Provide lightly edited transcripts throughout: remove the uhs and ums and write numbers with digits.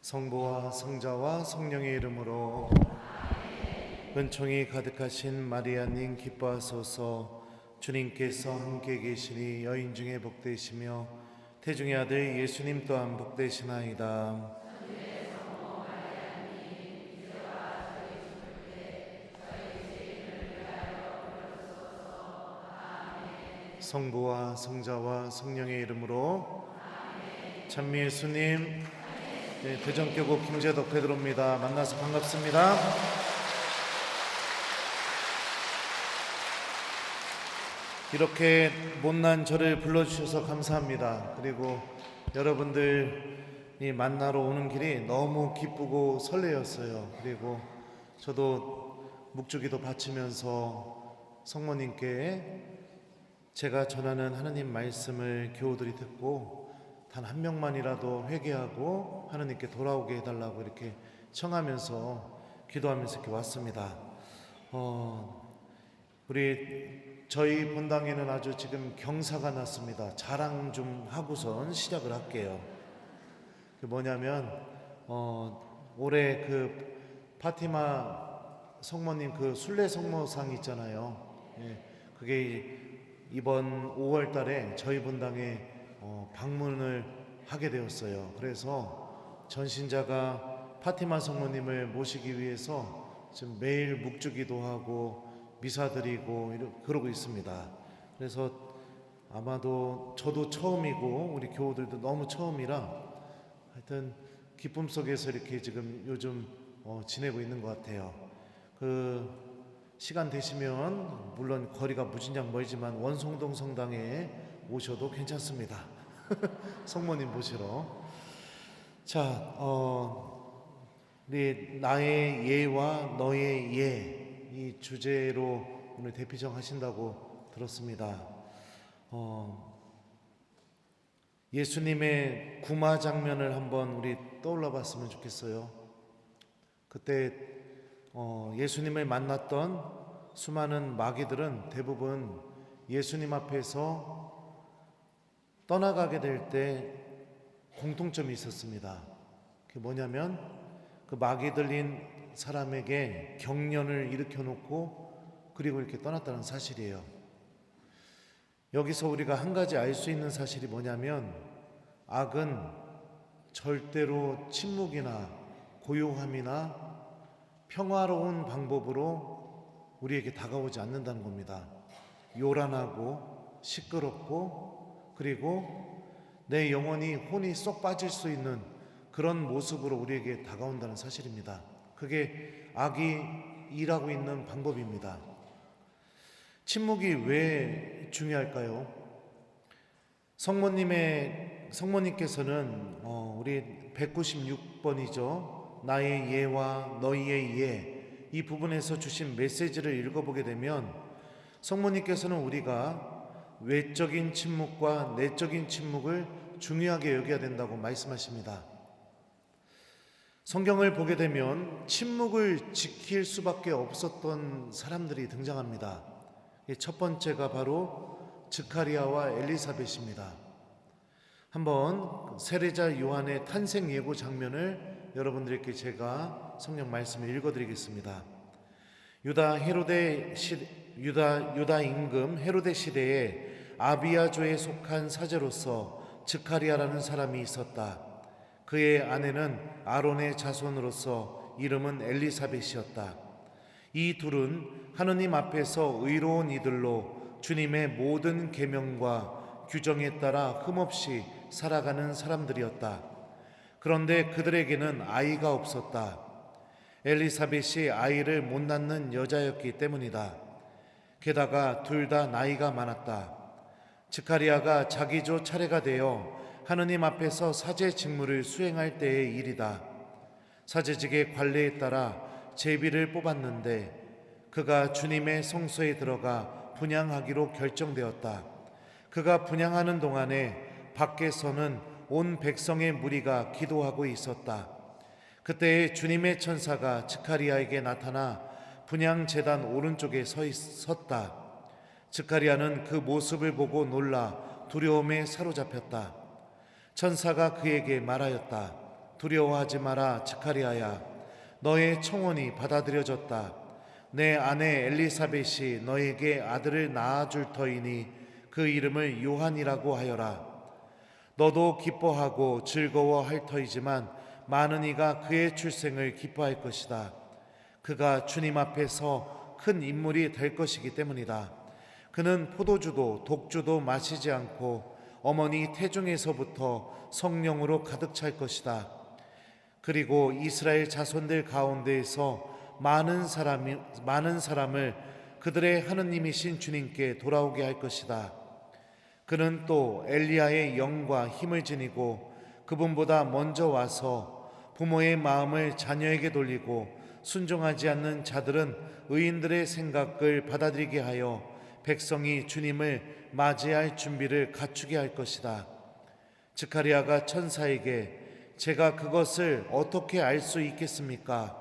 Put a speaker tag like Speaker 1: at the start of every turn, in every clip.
Speaker 1: 성부와 성자와 성령의 이름으로. 은총이 가득하신 마리아님 기뻐하소서. 주님께서 함께 계시니 여인 중에 복되시며 태중의 아들 예수님 또한 복되시나이다. 성부와 성자와 성령의 이름으로. 찬미 예수님, 대전교구 김재덕 베드로입니다. 만나서 반갑습니다. 이렇게 못난 저를 불러주셔서 감사합니다. 그리고 여러분들이 만나러 오는 길이 너무 기쁘고 설레었어요. 그리고 저도 묵주기도 바치면서 성모님께 제가 전하는 하나님 말씀을 교우들이 듣고 단 한 명만이라도 회개하고 하나님께 돌아오게 해달라고 이렇게 청하면서 기도하면서 이렇게 왔습니다. 저희 본당에는 아주 지금 경사가 났습니다. 자랑 좀 하고선 시작을 할게요. 뭐냐면 올해 그 파티마 성모님 그 순례 성모상 있잖아요. 그게 이번 5월 달에 저희 본당에 방문을 하게 되었어요. 그래서 전신자가 파티마 성모님을 모시기 위해서 지금 매일 묵주기도 하고 미사 드리고 그러고 있습니다. 그래서 아마도 저도 처음이고 우리 교우들도 너무 처음이라 하여튼 기쁨 속에서 이렇게 지금 요즘 지내고 있는 것 같아요. 그 시간 되시면 물론 거리가 무진장 멀지만 원송동 성당에 오셔도 괜찮습니다. 성모님 보시러. 자, 우리 나의 예와 너의 예 이 주제로 오늘 대피정 하신다고 들었습니다. 예수님의 구마 장면을 한번 우리 떠올려 봤으면 좋겠어요. 그때 예수님을 만났던 수많은 마귀들은 대부분 예수님 앞에서 떠나가게 될 때 공통점이 있었습니다. 그게 뭐냐면 그 마귀 들린 사람에게 경련을 일으켜 놓고 그리고 이렇게 떠났다는 사실이에요. 여기서 우리가 한 가지 알 수 있는 사실이 뭐냐면 악은 절대로 침묵이나 고요함이나 평화로운 방법으로 우리에게 다가오지 않는다는 겁니다. 요란하고 시끄럽고 그리고 내 영혼이 혼이 쏙 빠질 수 있는 그런 모습으로 우리에게 다가온다는 사실입니다. 그게 악이 일하고 있는 방법입니다. 침묵이 왜 중요할까요? 성모님께서는 우리 196번이죠. 나의 예와 너희의 예, 이 부분에서 주신 메시지를 읽어보게 되면 성모님께서는 우리가 외적인 침묵과 내적인 침묵을 중요하게 여겨야 된다고 말씀하십니다. 성경을 보게 되면 침묵을 지킬 수밖에 없었던 사람들이 등장합니다. 첫 번째가 바로 스가랴와 엘리사벳입니다. 한번 세례자 요한의 탄생 예고 장면을 여러분들께 제가 성경 말씀을 읽어드리겠습니다. 유다 임금 헤로데 시대에 아비야조에 속한 사제로서 스가랴라는 사람이 있었다. 그의 아내는 아론의 자손으로서 이름은 엘리사벳이었다. 이 둘은 하느님 앞에서 의로운 이들로 주님의 모든 계명과 규정에 따라 흠없이 살아가는 사람들이었다. 그런데 그들에게는 아이가 없었다. 엘리사벳이 아이를 못 낳는 여자였기 때문이다. 게다가 둘 다 나이가 많았다. 스가랴가 자기조 차례가 되어 하느님 앞에서 사제 직무를 수행할 때의 일이다. 사제직의 관례에 따라 제비를 뽑았는데 그가 주님의 성소에 들어가 분향하기로 결정되었다. 그가 분향하는 동안에 밖에서는 온 백성의 무리가 기도하고 있었다. 그때 주님의 천사가 스가랴에게 나타나 분향 제단 오른쪽에 섰다. 스가랴는 그 모습을 보고 놀라 두려움에 사로잡혔다. 천사가 그에게 말하였다. 두려워하지 마라. 스가랴야, 너의 청혼이 받아들여졌다. 내 아내 엘리사벳이 너에게 아들을 낳아줄 터이니 그 이름을 요한이라고 하여라. 너도 기뻐하고 즐거워할 터이지만 많은 이가 그의 출생을 기뻐할 것이다. 그가 주님 앞에서 큰 인물이 될 것이기 때문이다. 그는 포도주도 독주도 마시지 않고 어머니 태중에서부터 성령으로 가득 찰 것이다. 그리고 이스라엘 자손들 가운데에서 많은 사람을 그들의 하느님이신 주님께 돌아오게 할 것이다. 그는 또 엘리야의 영과 힘을 지니고 그분보다 먼저 와서 부모의 마음을 자녀에게 돌리고 순종하지 않는 자들은 의인들의 생각을 받아들이게 하여 백성이 주님을 맞이할 준비를 갖추게 할 것이다. 스가랴가 천사에게 제가 그것을 어떻게 알 수 있겠습니까?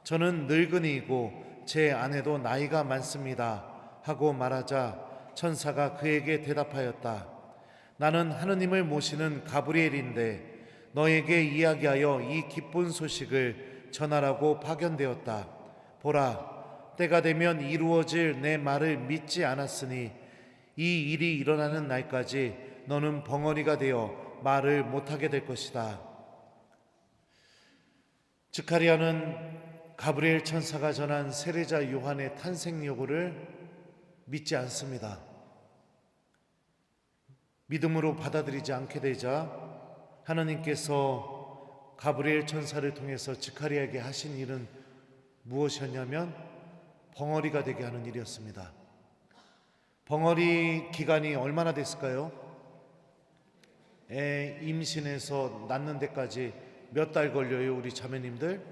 Speaker 1: 저는 늙은이이고 제 아내도 나이가 많습니다 하고 말하자 천사가 그에게 대답하였다. 나는 하느님을 모시는 가브리엘인데 너에게 이야기하여 이 기쁜 소식을 전하라고 파견되었다. 보라, 때가 되면 이루어질 내 말을 믿지 않았으니 이 일이 일어나는 날까지 너는 벙어리가 되어 말을 못하게 될 것이다. 스가랴는 가브리엘 천사가 전한 세례자 요한의 탄생 여부를 믿지 않습니다. 믿음으로 받아들이지 않게 되자 하나님께서 가브리엘 천사를 통해서 스가랴에게 하신 일은 무엇이었냐면 벙어리가 되게 하는 일이었습니다. 벙어리 기간이 얼마나 됐을까요? 애 임신해서 낳는 데까지 몇 달 걸려요, 우리 자매님들?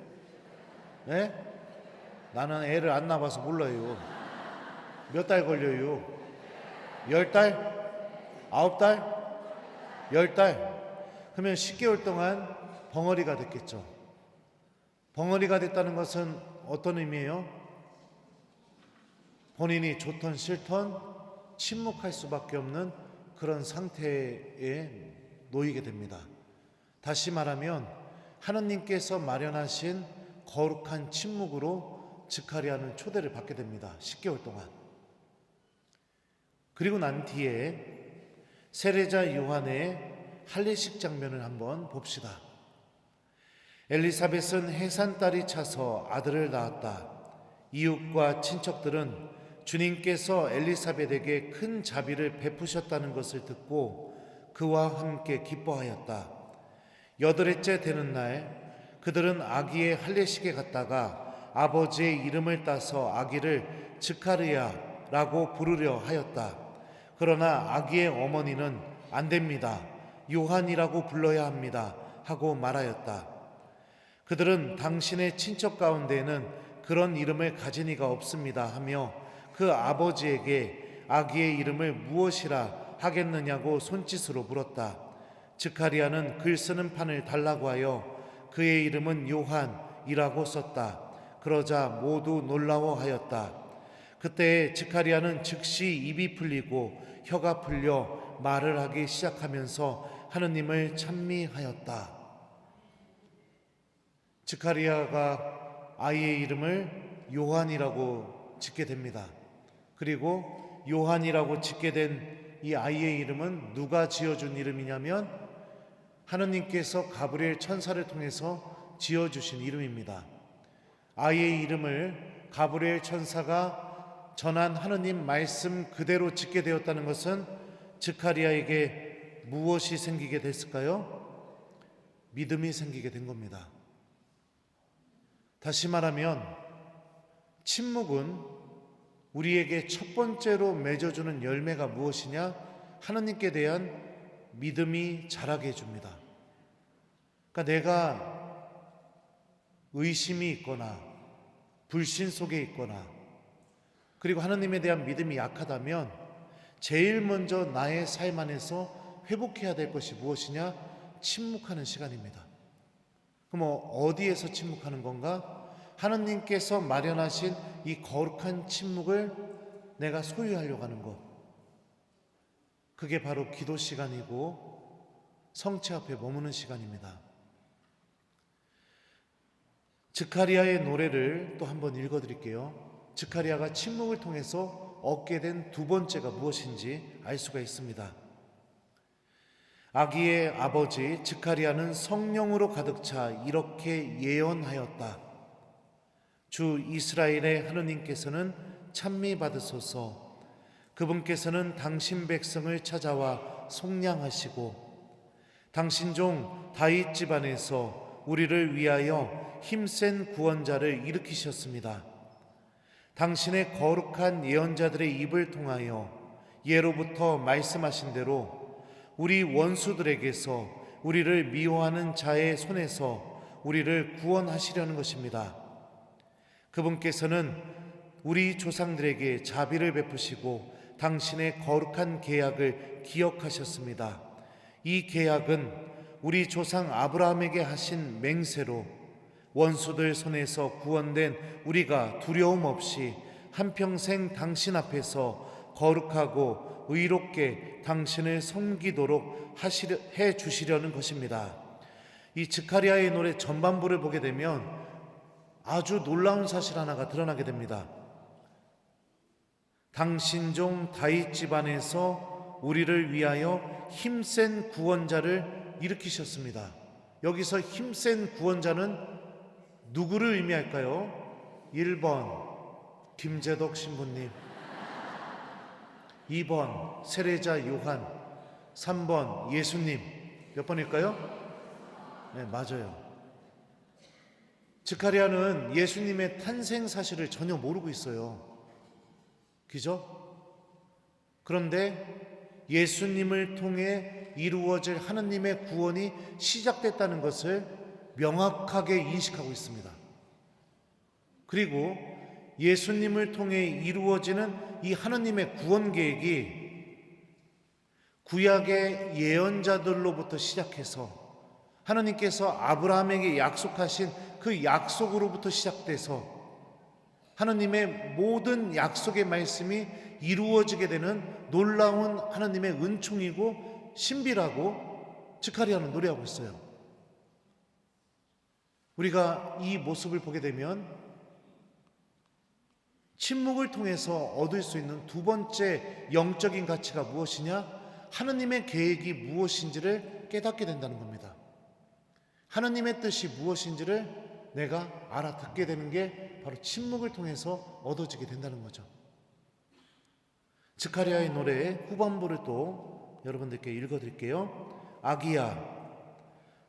Speaker 1: 네? 나는 애를 안 낳아서 몰라요. 몇 달 걸려요? 10달? 9달? 10달? 그러면 10개월 동안 벙어리가 됐겠죠. 벙어리가 됐다는 것은 어떤 의미예요? 본인이 좋던 싫던 침묵할 수밖에 없는 그런 상태에 놓이게 됩니다. 다시 말하면 하느님께서 마련하신 거룩한 침묵으로 스가랴는 초대를 받게 됩니다. 10개월 동안. 그리고 난 뒤에 세례자 요한의 할례식 장면을 한번 봅시다. 엘리사벳은 해산딸이 차서 아들을 낳았다. 이웃과 친척들은 주님께서 엘리사벳에게 큰 자비를 베푸셨다는 것을 듣고 그와 함께 기뻐하였다. 8회째 되는 날 그들은 아기의 할례식에 갔다가 아버지의 이름을 따서 아기를 스가랴라고 부르려 하였다. 그러나 아기의 어머니는 안 됩니다. 요한이라고 불러야 합니다 하고 말하였다. 그들은 당신의 친척 가운데에는 그런 이름을 가진 이가 없습니다 하며 그 아버지에게 아기의 이름을 무엇이라 하겠느냐고 손짓으로 물었다. 스가랴는 글 쓰는 판을 달라고 하여 그의 이름은 요한이라고 썼다. 그러자 모두 놀라워하였다. 그때 스가랴는 즉시 입이 풀리고 혀가 풀려 말을 하기 시작하면서 하느님을 찬미하였다. 스가랴가 아이의 이름을 요한이라고 짓게 됩니다. 그리고 요한이라고 짓게 된 이 아이의 이름은 누가 지어준 이름이냐면 하느님께서 가브리엘 천사를 통해서 지어주신 이름입니다. 아이의 이름을 가브리엘 천사가 전한 하느님 말씀 그대로 짓게 되었다는 것은 스가랴에게 무엇이 생기게 됐을까요? 믿음이 생기게 된 겁니다. 다시 말하면 침묵은 우리에게 첫 번째로 맺어주는 열매가 무엇이냐? 하느님께 대한 믿음이 자라게 해줍니다. 그러니까 내가 의심이 있거나 불신 속에 있거나 그리고 하느님에 대한 믿음이 약하다면 제일 먼저 나의 삶 안에서 회복해야 될 것이 무엇이냐? 침묵하는 시간입니다. 그럼 어디에서 침묵하는 건가? 하느님께서 마련하신 이 거룩한 침묵을 내가 소유하려고 하는 것. 그게 바로 기도 시간이고 성체 앞에 머무는 시간입니다. 즈카리아의 노래를 또 한번 읽어드릴게요. 즈카리아가 침묵을 통해서 얻게 된 두 번째가 무엇인지 알 수가 있습니다. 아기의 아버지 즈카리아는 성령으로 가득 차 이렇게 예언하였다. 주 이스라엘의 하느님께서는 찬미 받으소서. 그분께서는 당신 백성을 찾아와 속량하시고 당신 종 다윗 집안에서 우리를 위하여 힘센 구원자를 일으키셨습니다. 당신의 거룩한 예언자들의 입을 통하여 예로부터 말씀하신 대로 우리 원수들에게서 우리를 미워하는 자의 손에서 우리를 구원하시려는 것입니다. 그분께서는 우리 조상들에게 자비를 베푸시고 당신의 거룩한 계약을 기억하셨습니다. 이 계약은 우리 조상 아브라함에게 하신 맹세로 원수들 손에서 구원된 우리가 두려움 없이 한평생 당신 앞에서 거룩하고 의롭게 당신을 섬기도록 해 주시려는 것입니다. 이 즈카리아의 노래 전반부를 보게 되면 아주 놀라운 사실 하나가 드러나게 됩니다. 당신 종 다윗 집안에서 우리를 위하여 힘센 구원자를 일으키셨습니다. 여기서 힘센 구원자는 누구를 의미할까요? 1번 김재덕 신부님, 2번 세례자 요한, 3번 예수님. 몇 번일까요? 네, 맞아요. 즈카리아는 예수님의 탄생 사실을 전혀 모르고 있어요. 그죠? 그런데 예수님을 통해 이루어질 하느님의 구원이 시작됐다는 것을 명확하게 인식하고 있습니다. 그리고 예수님을 통해 이루어지는 이 하느님의 구원 계획이 구약의 예언자들로부터 시작해서 하느님께서 아브라함에게 약속하신 그 약속으로부터 시작돼서 하느님의 모든 약속의 말씀이 이루어지게 되는 놀라운 하느님의 은총이고 신비라고 즈카리아는 노래하고 있어요. 우리가 이 모습을 보게 되면 침묵을 통해서 얻을 수 있는 두 번째 영적인 가치가 무엇이냐? 하느님의 계획이 무엇인지를 깨닫게 된다는 겁니다. 하느님의 뜻이 무엇인지를 내가 알아듣게 되는 게 바로 침묵을 통해서 얻어지게 된다는 거죠. 즈카리아의 노래의 후반부를 또 여러분들께 읽어드릴게요. 아기야,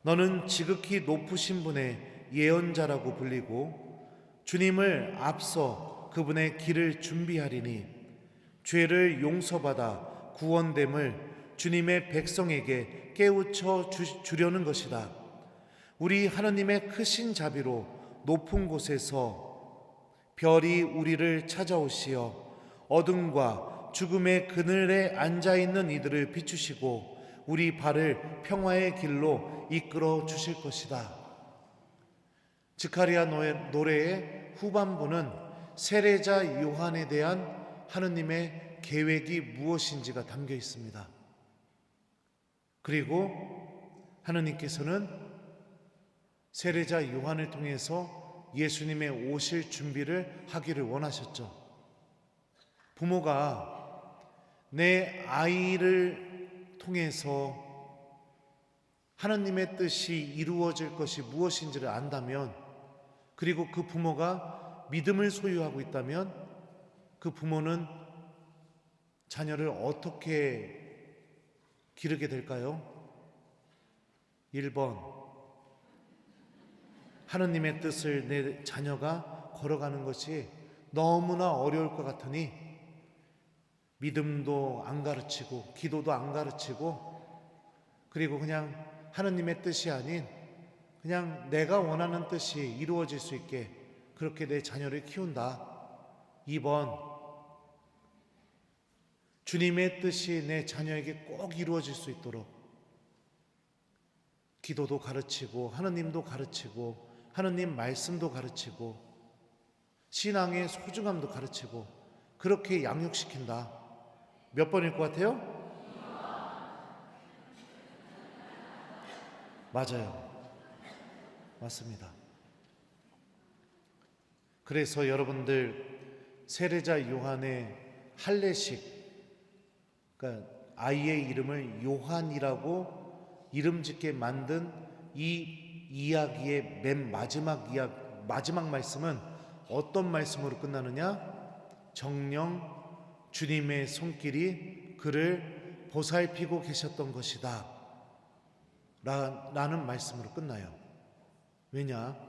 Speaker 1: 너는 지극히 높으신 분의 예언자라고 불리고 주님을 앞서 그분의 길을 준비하리니 죄를 용서받아 구원됨을 주님의 백성에게 깨우쳐 주려는 것이다. 우리 하느님의 크신 자비로 높은 곳에서 별이 우리를 찾아오시어 어둠과 죽음의 그늘에 앉아있는 이들을 비추시고 우리 발을 평화의 길로 이끌어 주실 것이다. 즈카리아 노래의 후반부는 세례자 요한에 대한 하느님의 계획이 무엇인지가 담겨 있습니다. 그리고 하느님께서는 세례자 요한을 통해서 예수님의 오실 준비를 하기를 원하셨죠. 부모가 내 아이를 통해서 하느님의 뜻이 이루어질 것이 무엇인지를 안다면, 그리고 그 부모가 믿음을 소유하고 있다면 그 부모는 자녀를 어떻게 기르게 될까요? 1번, 하느님의 뜻을 내 자녀가 걸어가는 것이 너무나 어려울 것 같으니 믿음도 안 가르치고 기도도 안 가르치고, 그리고 그냥 하느님의 뜻이 아닌 그냥 내가 원하는 뜻이 이루어질 수 있게 그렇게 내 자녀를 키운다. 2번, 주님의 뜻이 내 자녀에게 꼭 이루어질 수 있도록 기도도 가르치고 하느님도 가르치고 하느님 말씀도 가르치고 신앙의 소중함도 가르치고 그렇게 양육시킨다. 몇 번일 것 같아요? 맞아요. 맞습니다. 그래서 여러분들 세례자 요한의 할례식, 그러니까 아이의 이름을 요한이라고 이름 짓게 만든 이 이야기의 맨 마지막 말씀은 어떤 말씀으로 끝나느냐? 정녕 주님의 손길이 그를 보살피고 계셨던 것이다 라는 말씀으로 끝나요. 왜냐?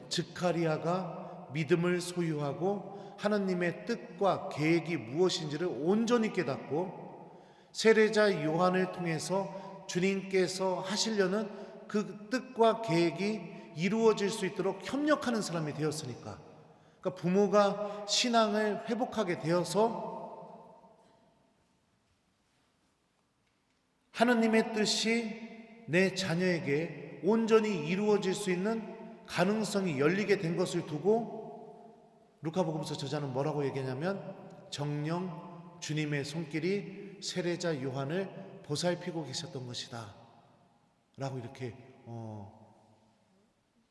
Speaker 1: 즉가리아가 믿음을 소유하고 하나님의 뜻과 계획이 무엇인지를 온전히 깨닫고 세례자 요한을 통해서 주님께서 하시려는 그 뜻과 계획이 이루어질 수 있도록 협력하는 사람이 되었으니까. 그러니까 부모가 신앙을 회복하게 되어서 하나님의 뜻이 내 자녀에게 온전히 이루어질 수 있는 가능성이 열리게 된 것을 두고 루카복음서 저자는 뭐라고 얘기하냐면 정녕 주님의 손길이 세례자 요한을 보살피고 계셨던 것이다 라고 이렇게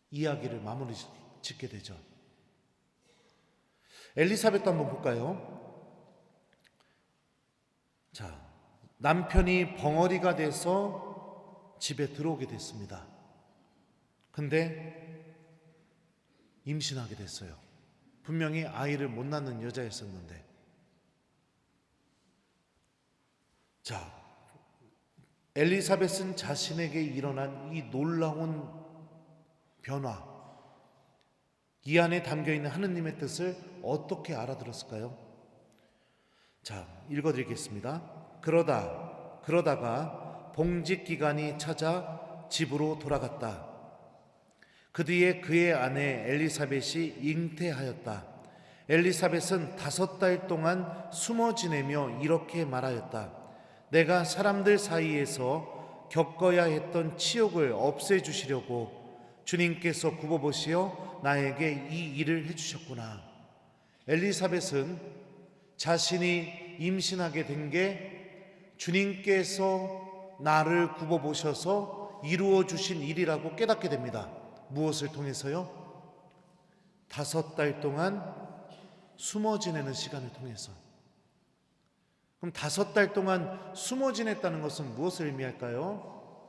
Speaker 1: 이야기를 마무리 짓게 되죠. 엘리사벳도 한번 볼까요? 자, 남편이 벙어리가 돼서 집에 들어오게 됐습니다. 근데 임신하게 됐어요. 분명히 아이를 못 낳는 여자였었는데. 자, 엘리사벳은 자신에게 일어난 이 놀라운 변화, 이 안에 담겨있는 하느님의 뜻을 어떻게 알아들었을까요? 자, 읽어드리겠습니다. 그러다가 봉직기간이 찾아 집으로 돌아갔다. 그 뒤에 그의 아내 엘리사벳이 잉태하였다. 엘리사벳은 5달 동안 숨어 지내며 이렇게 말하였다. 내가 사람들 사이에서 겪어야 했던 치욕을 없애주시려고 주님께서 굽어보시어 나에게 이 일을 해주셨구나. 엘리사벳은 자신이 임신하게 된 게 주님께서 나를 굽어보셔서 이루어 주신 일이라고 깨닫게 됩니다. 무엇을 통해서요? 5달 동안 숨어 지내는 시간을 통해서. 그럼 5달 동안 숨어 지냈다는 것은 무엇을 의미할까요?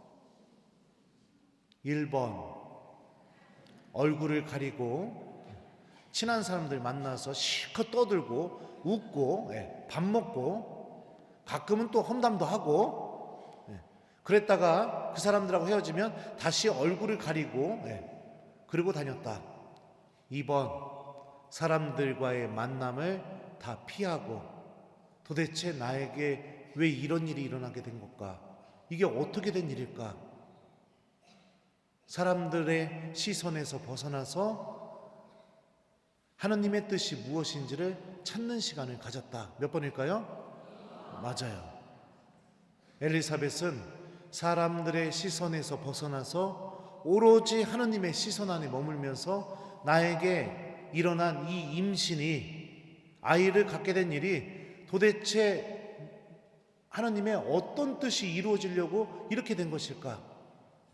Speaker 1: 1번, 얼굴을 가리고 친한 사람들 만나서 실컷 떠들고 웃고 밥 먹고 가끔은 또 험담도 하고 그랬다가 그 사람들하고 헤어지면 다시 얼굴을 가리고 그러고 다녔다. 2번, 사람들과의 만남을 다 피하고 도대체 나에게 왜 이런 일이 일어나게 된 걸까? 이게 어떻게 된 일일까? 사람들의 시선에서 벗어나서 하나님의 뜻이 무엇인지를 찾는 시간을 가졌다. 몇 번일까요? 맞아요. 엘리사벳은 사람들의 시선에서 벗어나서 오로지 하나님의 시선 안에 머물면서 나에게 일어난 이 임신이, 아이를 갖게 된 일이 도대체 하나님의 어떤 뜻이 이루어지려고 이렇게 된 것일까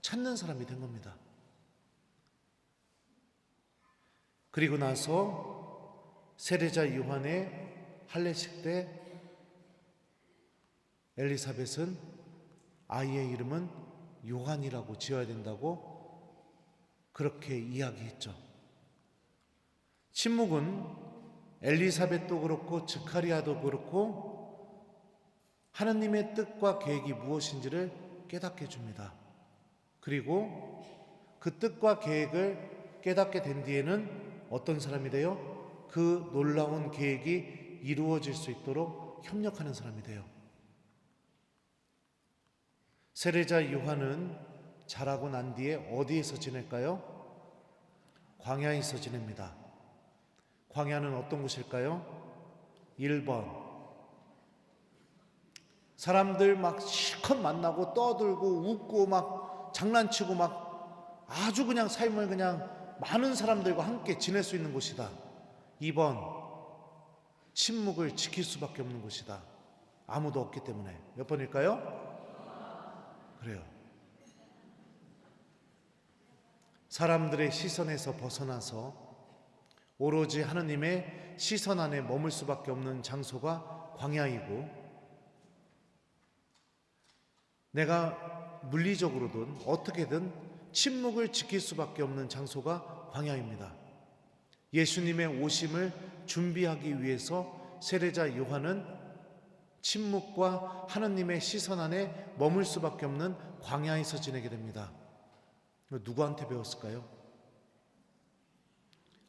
Speaker 1: 찾는 사람이 된 겁니다. 그리고 나서 세례자 요한의 할례식 때 엘리사벳은 아이의 이름은 요한이라고 지어야 된다고 그렇게 이야기했죠. 침묵은 엘리사벳도 그렇고 즉가리아도 그렇고 하나님의 뜻과 계획이 무엇인지를 깨닫게 해줍니다. 그리고 그 뜻과 계획을 깨닫게 된 뒤에는 어떤 사람이 돼요? 그 놀라운 계획이 이루어질 수 있도록 협력하는 사람이 돼요. 세례자 요한은 자라고 난 뒤에 어디에서 지낼까요? 광야에서 지냅니다. 광야는 어떤 곳일까요? 1번, 사람들 막 실컷 만나고 떠들고 웃고 막 장난치고 막 아주 그냥 삶을 그냥 많은 사람들과 함께 지낼 수 있는 곳이다. 2번, 침묵을 지킬 수밖에 없는 곳이다. 아무도 없기 때문에. 몇 번일까요? 그래요. 사람들의 시선에서 벗어나서 오로지 하느님의 시선 안에 머물 수밖에 없는 장소가 광야이고, 내가 물리적으로든 어떻게든 침묵을 지킬 수밖에 없는 장소가 광야입니다. 예수님의 오심을 준비하기 위해서 세례자 요한은 침묵과 하느님의 시선 안에 머물 수밖에 없는 광야에서 지내게 됩니다. 누구한테 배웠을까요?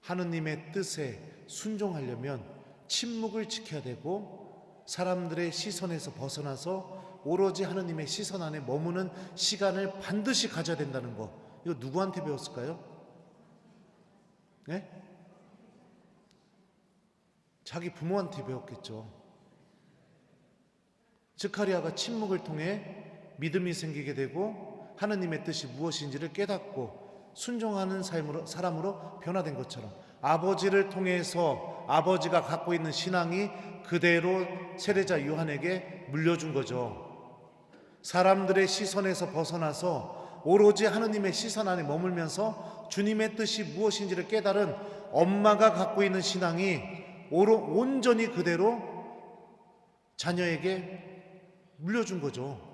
Speaker 1: 하느님의 뜻에 순종하려면 침묵을 지켜야 되고, 사람들의 시선에서 벗어나서 오로지 하느님의 시선 안에 머무는 시간을 반드시 가져야 된다는 거, 이거 누구한테 배웠을까요? 네? 자기 부모한테 배웠겠죠. 스가랴가 침묵을 통해 믿음이 생기게 되고 하느님의 뜻이 무엇인지를 깨닫고 순종하는 사람으로 변화된 것처럼, 아버지를 통해서 아버지가 갖고 있는 신앙이 그대로 세례자 요한에게 물려준 거죠. 사람들의 시선에서 벗어나서 오로지 하느님의 시선 안에 머물면서 주님의 뜻이 무엇인지를 깨달은 엄마가 갖고 있는 신앙이 온전히 그대로 자녀에게 물려준 거죠.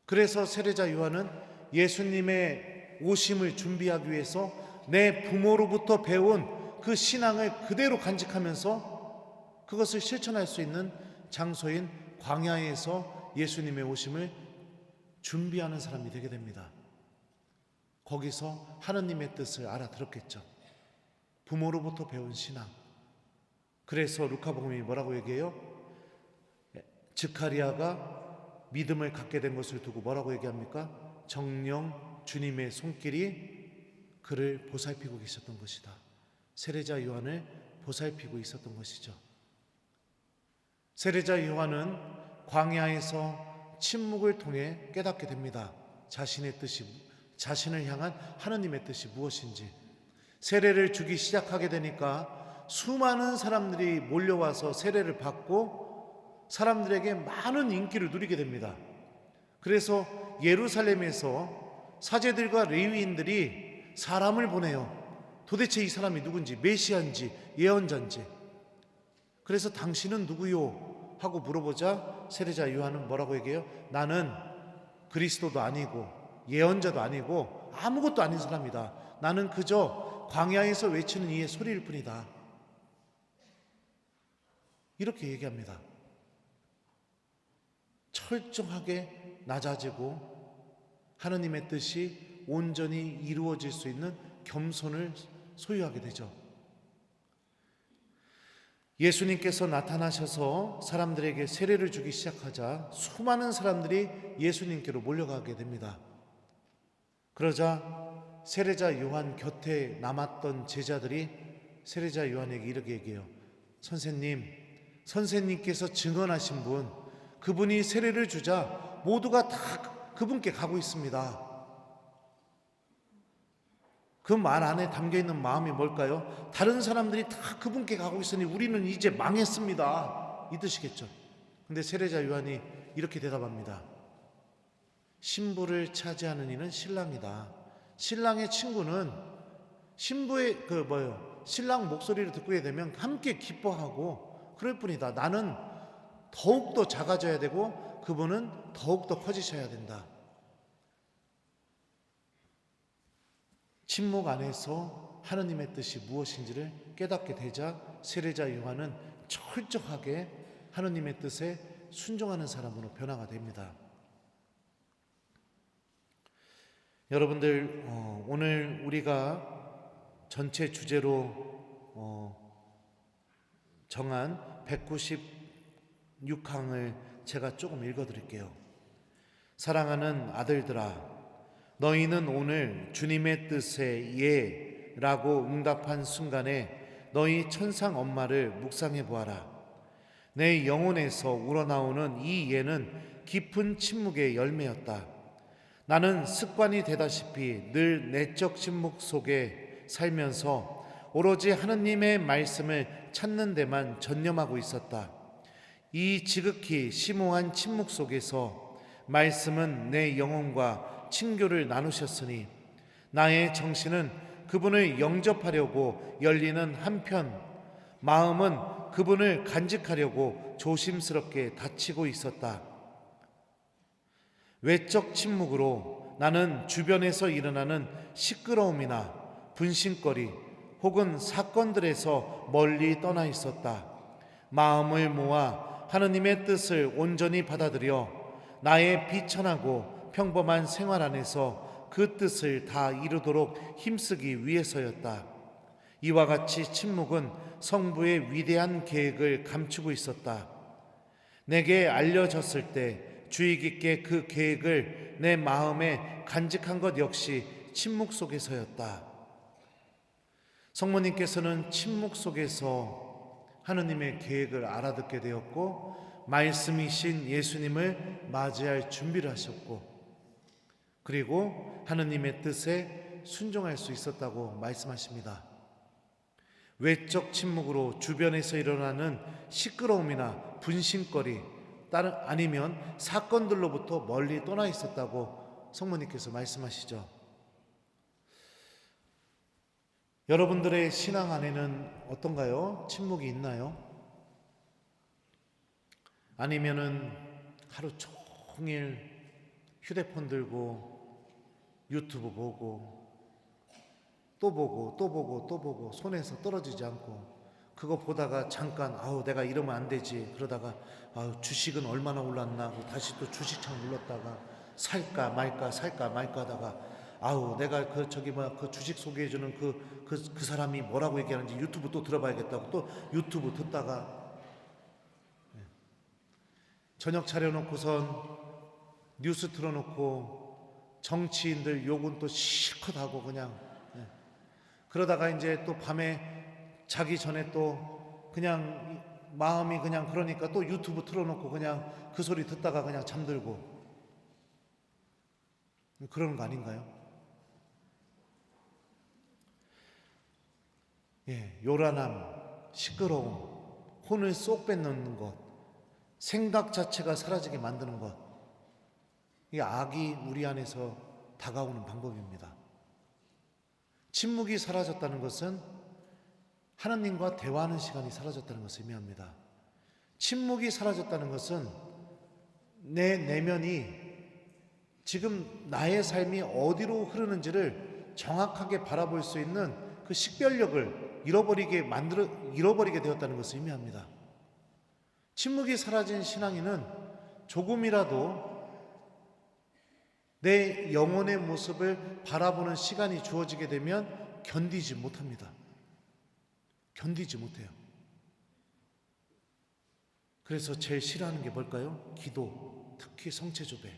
Speaker 1: 그래서 세례자 요한은 예수님의 오심을 준비하기 위해서 내 부모로부터 배운 그 신앙을 그대로 간직하면서 그것을 실천할 수 있는 장소인 광야에서 예수님의 오심을 준비하는 사람이 되게 됩니다. 거기서 하느님의 뜻을 알아들었겠죠. 부모로부터 배운 신앙. 그래서 루카복음이 뭐라고 얘기해요? 스가랴가 믿음을 갖게 된 것을 두고 뭐라고 얘기합니까? 정녕 주님의 손길이 그를 보살피고 계셨던 것이다. 세례자 요한을 보살피고 있었던 것이죠. 세례자 요한은 광야에서 침묵을 통해 깨닫게 됩니다. 자신을 향한 하느님의 뜻이 무엇인지. 세례를 주기 시작하게 되니까 수많은 사람들이 몰려와서 세례를 받고 사람들에게 많은 인기를 누리게 됩니다. 그래서 예루살렘에서 사제들과 레위인들이 사람을 보내요. 도대체 이 사람이 누군지, 메시아인지 예언자인지. 그래서 당신은 누구요? 하고 물어보자 세례자 요한은 뭐라고 얘기해요? 나는 그리스도도 아니고 예언자도 아니고 아무것도 아닌 사람이다. 나는 그저 광야에서 외치는 이의 소리일 뿐이다. 이렇게 얘기합니다. 철저하게 낮아지고 하느님의 뜻이 온전히 이루어질 수 있는 겸손을 소유하게 되죠. 예수님께서 나타나셔서 사람들에게 세례를 주기 시작하자 수많은 사람들이 예수님께로 몰려가게 됩니다. 그러자 세례자 요한 곁에 남았던 제자들이 세례자 요한에게 이렇게 얘기해요. 선생님께서 증언하신 분, 그분이 세례를 주자 모두가 다 그분께 가고 있습니다. 그 말 안에 담겨있는 마음이 뭘까요? 다른 사람들이 다 그분께 가고 있으니 우리는 이제 망했습니다, 이 뜻이겠죠. 근데 세례자 요한이 이렇게 대답합니다. 신부를 차지하는 이는 신랑이다. 신랑의 친구는 신부의 신랑 목소리를 듣게 되면 함께 기뻐하고 그럴 뿐이다. 나는 더욱더 작아져야 되고 그분은 더욱더 커지셔야 된다. 침묵 안에서 하느님의 뜻이 무엇인지를 깨닫게 되자 세례자 요한은 철저하게 하느님의 뜻에 순종하는 사람으로 변화가 됩니다. 여러분들, 오늘 우리가 전체 주제로 정한 196항을 제가 조금 읽어드릴게요. 사랑하는 아들들아, 너희는 오늘 주님의 뜻에 예라고 응답한 순간에 너희 천상 엄마를 묵상해 보아라. 내 영혼에서 우러나오는 이 예는 깊은 침묵의 열매였다. 나는 습관이 되다시피 늘 내적 침묵 속에 살면서 오로지 하느님의 말씀을 찾는 데만 전념하고 있었다. 이 지극히 심오한 침묵 속에서 말씀은 내 영혼과 친교를 나누셨으니 나의 정신은 그분을 영접하려고 열리는 한편, 마음은 그분을 간직하려고 조심스럽게 닫히고 있었다. 외적 침묵으로 나는 주변에서 일어나는 시끄러움이나 분신거리 혹은 사건들에서 멀리 떠나 있었다. 마음을 모아 하느님의 뜻을 온전히 받아들여 나의 비천하고 평범한 생활 안에서 그 뜻을 다 이루도록 힘쓰기 위해서였다. 이와 같이 침묵은 성부의 위대한 계획을 감추고 있었다. 내게 알려졌을 때 주의 깊게 그 계획을 내 마음에 간직한 것 역시 침묵 속에서였다. 성모님께서는 침묵 속에서 하느님의 계획을 알아듣게 되었고, 말씀이신 예수님을 맞이할 준비를 하셨고, 그리고 하느님의 뜻에 순종할 수 있었다고 말씀하십니다. 외적 침묵으로 주변에서 일어나는 시끄러움이나 분신거리, 아니면 사건들로부터 멀리 떠나 있었다고 성모님께서 말씀하시죠. 여러분들의 신앙 안에는 어떤가요? 침묵이 있나요? 아니면은 하루 종일 휴대폰 들고 유튜브 보고 또 보고 또 보고 또 보고 손에서 떨어지지 않고, 그거 보다가 잠깐 내가 이러면 안 되지, 그러다가 주식은 얼마나 올랐나 하고 다시 또 주식창 눌렀다가 살까 말까 하다가 내가 그 주식 소개해주는 그 사람이 뭐라고 얘기하는지 유튜브 또 들어봐야겠다고 또 유튜브 듣다가, 저녁 차려놓고선 뉴스 틀어놓고 정치인들 욕은 또 실컷 하고 그냥, 그러다가 이제 또 밤에 자기 전에 또 그냥 마음이 그냥 그러니까 또 유튜브 틀어놓고 그냥 그 소리 듣다가 그냥 잠들고, 그러는 거 아닌가요? 요란함, 시끄러움, 혼을 쏙 뺏는 것, 생각 자체가 사라지게 만드는 것, 이 악이 우리 안에서 다가오는 방법입니다. 침묵이 사라졌다는 것은 하나님과 대화하는 시간이 사라졌다는 것을 의미합니다. 침묵이 사라졌다는 것은 내 내면이 지금 나의 삶이 어디로 흐르는지를 정확하게 바라볼 수 있는 그 식별력을 잃어버리게 되었다는 것을 의미합니다. 침묵이 사라진 신앙인은 조금이라도 내 영혼의 모습을 바라보는 시간이 주어지게 되면 견디지 못합니다. 견디지 못해요. 그래서 제일 싫어하는 게 뭘까요? 기도, 특히 성체조배.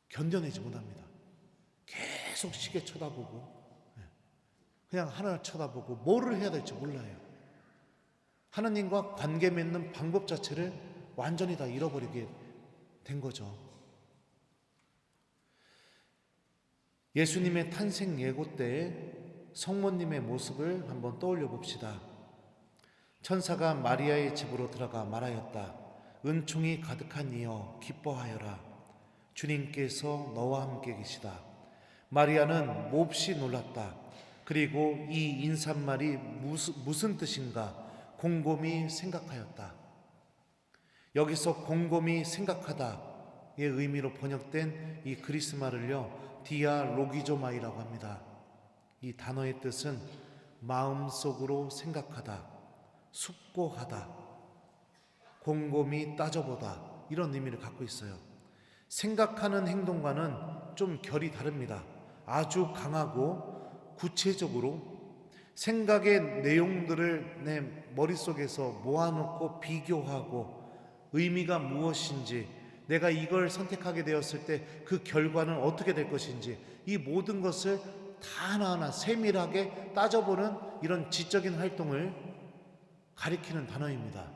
Speaker 1: 견뎌내지 못합니다. 계속 시계 쳐다보고, 그냥 하나를 쳐다보고 뭐를 해야 될지 몰라요. 하나님과 관계 맺는 방법 자체를 완전히 다 잃어버리게 된 거죠. 예수님의 탄생 예고 때에 성모님의 모습을 한번 떠올려 봅시다. 천사가 마리아의 집으로 들어가 말하였다. 은총이 가득한 이여 기뻐하여라. 주님께서 너와 함께 계시다. 마리아는 몹시 놀랐다. 그리고 이 인사말이 무슨 뜻인가 곰곰이 생각하였다. 여기서 곰곰이 생각하다의 의미로 번역된 이 그리스말을요, 디아로기조마이라고 합니다. 이 단어의 뜻은 마음속으로 생각하다, 숙고하다, 곰곰이 따져보다, 이런 의미를 갖고 있어요. 생각하는 행동과는 좀 결이 다릅니다. 아주 강하고 구체적으로 생각의 내용들을 내 머릿속에서 모아놓고 비교하고 의미가 무엇인지, 내가 이걸 선택하게 되었을 때 그 결과는 어떻게 될 것인지, 이 모든 것을 다 하나하나 세밀하게 따져보는 이런 지적인 활동을 가리키는 단어입니다.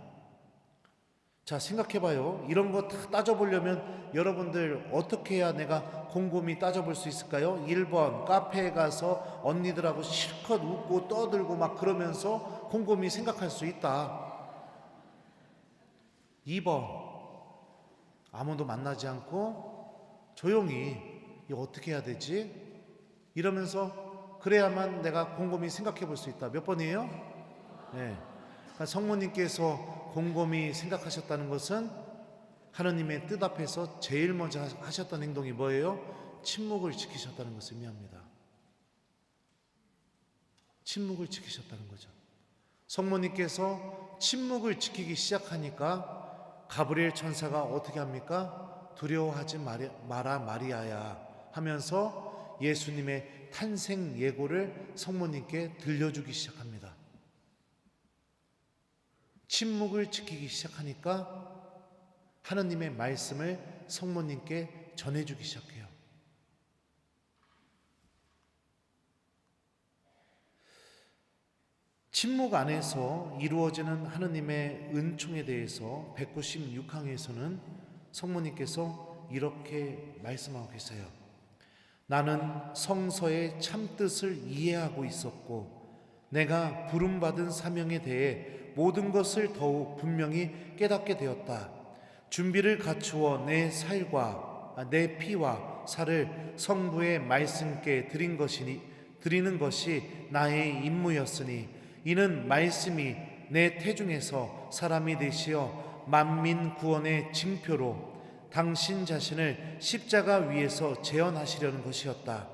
Speaker 1: 자, 생각해봐요. 이런 거 다 따져보려면 여러분들 어떻게 해야 내가 곰곰이 따져볼 수 있을까요? 1번, 카페에 가서 언니들하고 실컷 웃고 떠들고 막 그러면서 곰곰이 생각할 수 있다. 2번, 아무도 만나지 않고 조용히 이거 어떻게 해야 되지? 이러면서 그래야만 내가 곰곰이 생각해 볼 수 있다. 몇 번이에요? 네. 그러니까 성모님께서 곰곰이 생각하셨다는 것은 하나님의 뜻 앞에서 제일 먼저 하셨던 행동이 뭐예요? 침묵을 지키셨다는 것을 의미합니다. 침묵을 지키셨다는 거죠. 성모님께서 침묵을 지키기 시작하니까 가브리엘 천사가 어떻게 합니까? 두려워하지 마라 마리아야 하면서 예수님의 탄생 예고를 성모님께 들려주기 시작합니다. 침묵을 지키기 시작하니까 하나님의 말씀을 성모님께 전해주기 시작해요. 침묵 안에서 이루어지는 하나님의 은총에 대해서 196항에서는 성모님께서 이렇게 말씀하고 계세요. 나는 성서의 참뜻을 이해하고 있었고 내가 부름받은 사명에 대해 모든 것을 더욱 분명히 깨닫게 되었다. 준비를 갖추어 내 살과 내 피와 살을 성부의 말씀께 드리는 것이 나의 임무였으니 이는 말씀이 내 태중에서 사람이 되시어 만민 구원의 징표로 당신 자신을 십자가 위에서 재현하시려는 것이었다.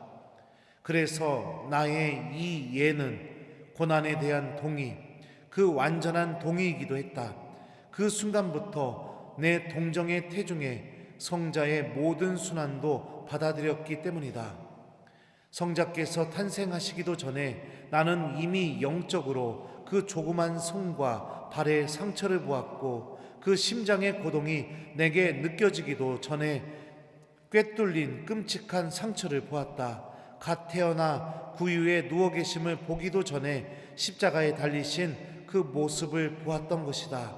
Speaker 1: 그래서 나의 이 예는 고난에 대한 동의, 그 완전한 동의이기도 했다. 그 순간부터 내 동정의 태중에 성자의 모든 순환도 받아들였기 때문이다. 성자께서 탄생하시기도 전에 나는 이미 영적으로 그 조그만 손과 발의 상처를 보았고 그 심장의 고동이 내게 느껴지기도 전에 꿰뚫린 끔찍한 상처를 보았다. 갓 태어나 구유에 누워 계심을 보기도 전에 십자가에 달리신 그 모습을 보았던 것이다.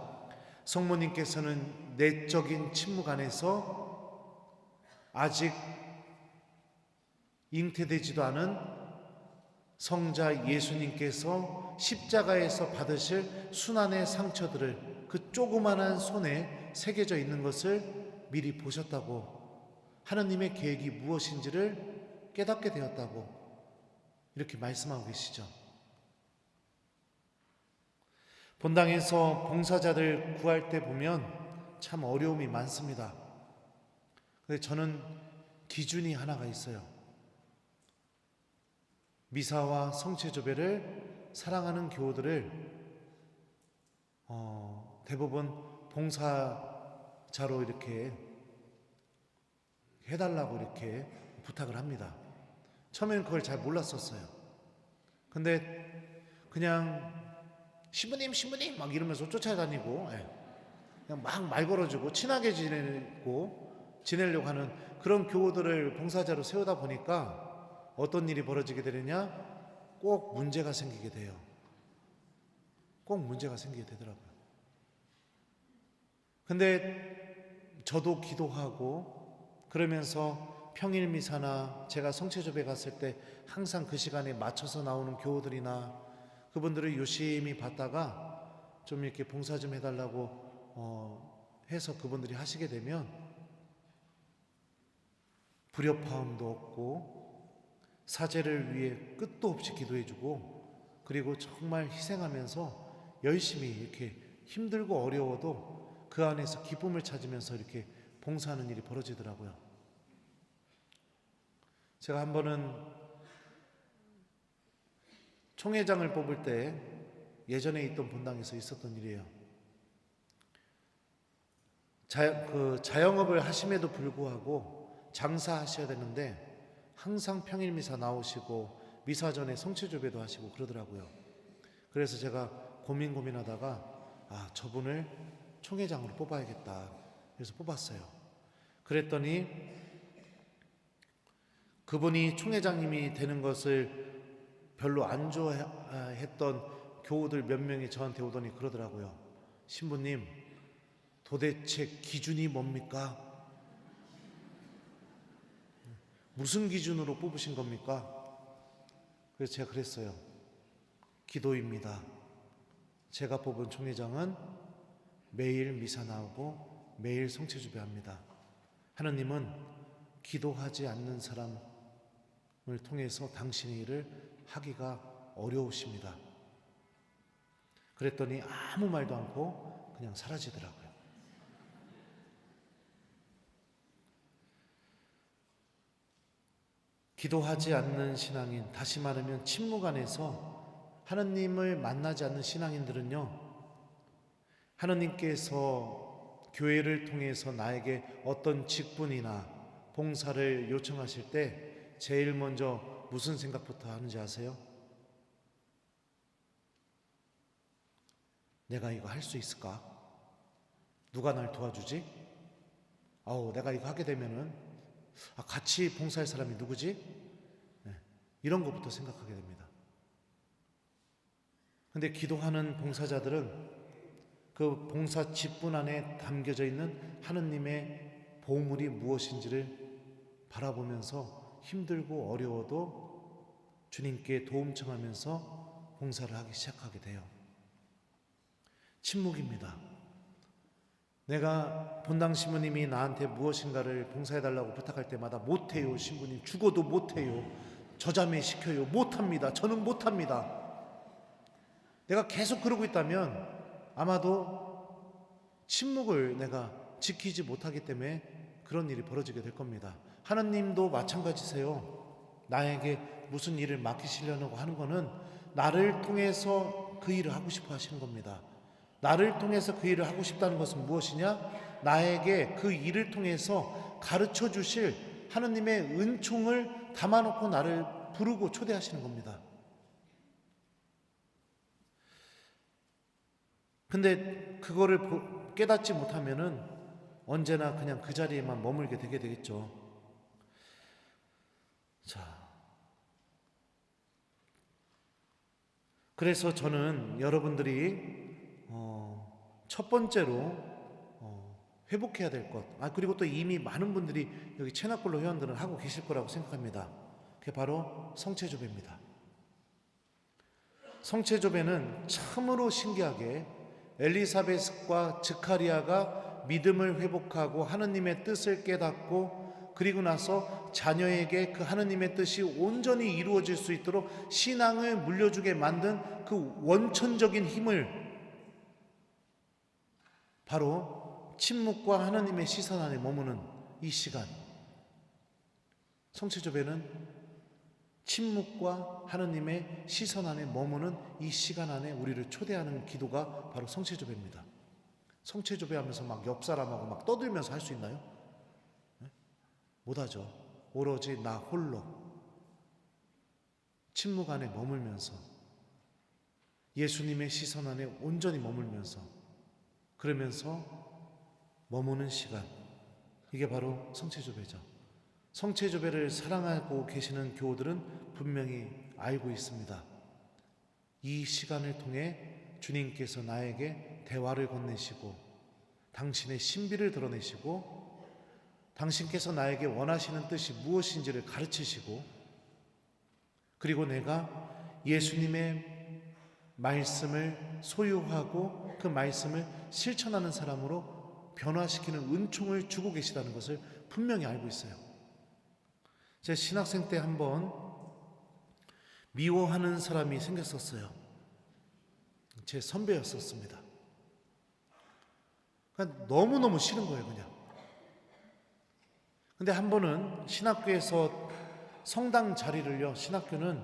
Speaker 1: 성모님께서는 내적인 침묵 안에서 아직 잉태되지도 않은 성자 예수님께서 십자가에서 받으실 순환의 상처들을 그 조그만한 손에 새겨져 있는 것을 미리 보셨다고, 하나님의 계획이 무엇인지를 깨닫게 되었다고 이렇게 말씀하고 계시죠. 본당에서 봉사자들 구할 때 보면 참 어려움이 많습니다. 근데 저는 기준이 하나가 있어요. 미사와 성체조배를 사랑하는 교우들을 대부분 봉사자로 이렇게 해달라고 이렇게 부탁을 합니다. 처음에는 그걸 잘 몰랐었어요. 근데 그냥 신부님 막 이러면서 쫓아다니고 그냥 막 말 걸어주고 친하게 지내려고 하는 그런 교우들을 봉사자로 세우다 보니까 어떤 일이 벌어지게 되느냐? 꼭 문제가 생기게 돼요. 꼭 문제가 생기게 되더라고요. 근데 저도 기도하고 그러면서 평일 미사나 제가 성체조배 갔을 때 항상 그 시간에 맞춰서 나오는 교우들이나 그분들을 유심히 봤다가 좀 이렇게 봉사 좀 해달라고 해서 그분들이 하시게 되면 불협화음도 없고 사제를 위해 끝도 없이 기도해주고 그리고 정말 희생하면서 열심히 이렇게 힘들고 어려워도 그 안에서 기쁨을 찾으면서 이렇게 봉사하는 일이 벌어지더라고요. 제가 한 번은 총회장을 뽑을 때 예전에 있던 본당에서 있었던 일이에요. 자영업을 하심에도 불구하고 장사하셔야 되는데 항상 평일 미사 나오시고 미사 전에 성체조배도 하시고 그러더라고요. 그래서 제가 고민하다가 저분을 총회장으로 뽑아야겠다. 그래서 뽑았어요. 그랬더니 그분이 총회장님이 되는 것을 별로 안 좋아했던 교우들 몇 명이 저한테 오더니 그러더라고요. 신부님, 도대체 기준이 뭡니까? 무슨 기준으로 뽑으신 겁니까? 그래서 제가 그랬어요. 기도입니다. 제가 뽑은 총회장은 매일 미사 나오고 매일 성체조배합니다. 하나님은 기도하지 않는 사람, 통해서 당신의 일을 하기가 어려우십니다. 그랬더니 아무 말도 않고 그냥 사라지더라고요. 기도하지 않는 신앙인, 다시 말하면 침묵 안에서 하나님을 만나지 않는 신앙인들은요, 하나님께서 교회를 통해서 나에게 어떤 직분이나 봉사를 요청하실 때 제일 먼저 무슨 생각부터 하는지 아세요? 내가 이거 할 수 있을까? 누가 날 도와주지? 내가 이거 하게 되면은 같이 봉사할 사람이 누구지? 이런 것부터 생각하게 됩니다. 근데 기도하는 봉사자들은 그 봉사 직분 안에 담겨져 있는 하느님의 보물이 무엇인지를 바라보면서 힘들고 어려워도 주님께 도움 청하면서 봉사를 하기 시작하게 돼요. 침묵입니다. 내가 본당 신부님이 나한테 무엇인가를 봉사해달라고 부탁할 때마다 못해요, 신부님. 죽어도 못해요. 저자매 시켜요. 못합니다. 저는 못합니다. 내가 계속 그러고 있다면 아마도 침묵을 내가 지키지 못하기 때문에 그런 일이 벌어지게 될 겁니다. 하나님도 마찬가지세요. 나에게 무슨 일을 맡기시려고 하는 거는 나를 통해서 그 일을 하고 싶어 하시는 겁니다. 나를 통해서 그 일을 하고 싶다는 것은 무엇이냐? 나에게 그 일을 통해서 가르쳐 주실 하나님의 은총을 담아놓고 나를 부르고 초대하시는 겁니다. 근데 그거를 깨닫지 못하면은 언제나 그냥 그 자리에만 머물게 되게 되겠죠. 그래서 저는 여러분들이 첫 번째로 회복해야 될 것, 그리고 또 이미 많은 분들이 여기 체납골로 회원들은 하고 계실 거라고 생각합니다. 그게 바로 성체조배입니다. 성체조배는 참으로 신기하게 엘리사벳과 스가랴가 믿음을 회복하고 하느님의 뜻을 깨닫고 그리고 나서 자녀에게 그 하느님의 뜻이 온전히 이루어질 수 있도록 신앙을 물려주게 만든 그 원천적인 힘을 바로 침묵과 하나님의 시선 안에 머무는 이 시간, 성체조배는 침묵과 하나님의 시선 안에 머무는 이 시간 안에 우리를 초대하는 기도가 바로 성체조배입니다. 성체조배하면서 막 옆 사람하고 막 떠들면서 할 수 있나요? 못하죠. 오로지 나 홀로 침묵 안에 머물면서 예수님의 시선 안에 온전히 머물면서 그러면서 머무는 시간, 이게 바로 성체조배죠. 성체조배를 사랑하고 계시는 교우들은 분명히 알고 있습니다. 이 시간을 통해 주님께서 나에게 대화를 건네시고 당신의 신비를 드러내시고 당신께서 나에게 원하시는 뜻이 무엇인지를 가르치시고 그리고 내가 예수님의 말씀을 소유하고 그 말씀을 실천하는 사람으로 변화시키는 은총을 주고 계시다는 것을 분명히 알고 있어요. 제 신학생 때 한번 미워하는 사람이 생겼었어요. 제 선배였었습니다. 그러니까 너무너무 싫은 거예요, 그냥. 근데 한 번은 신학교에서 성당 자리를요, 신학교는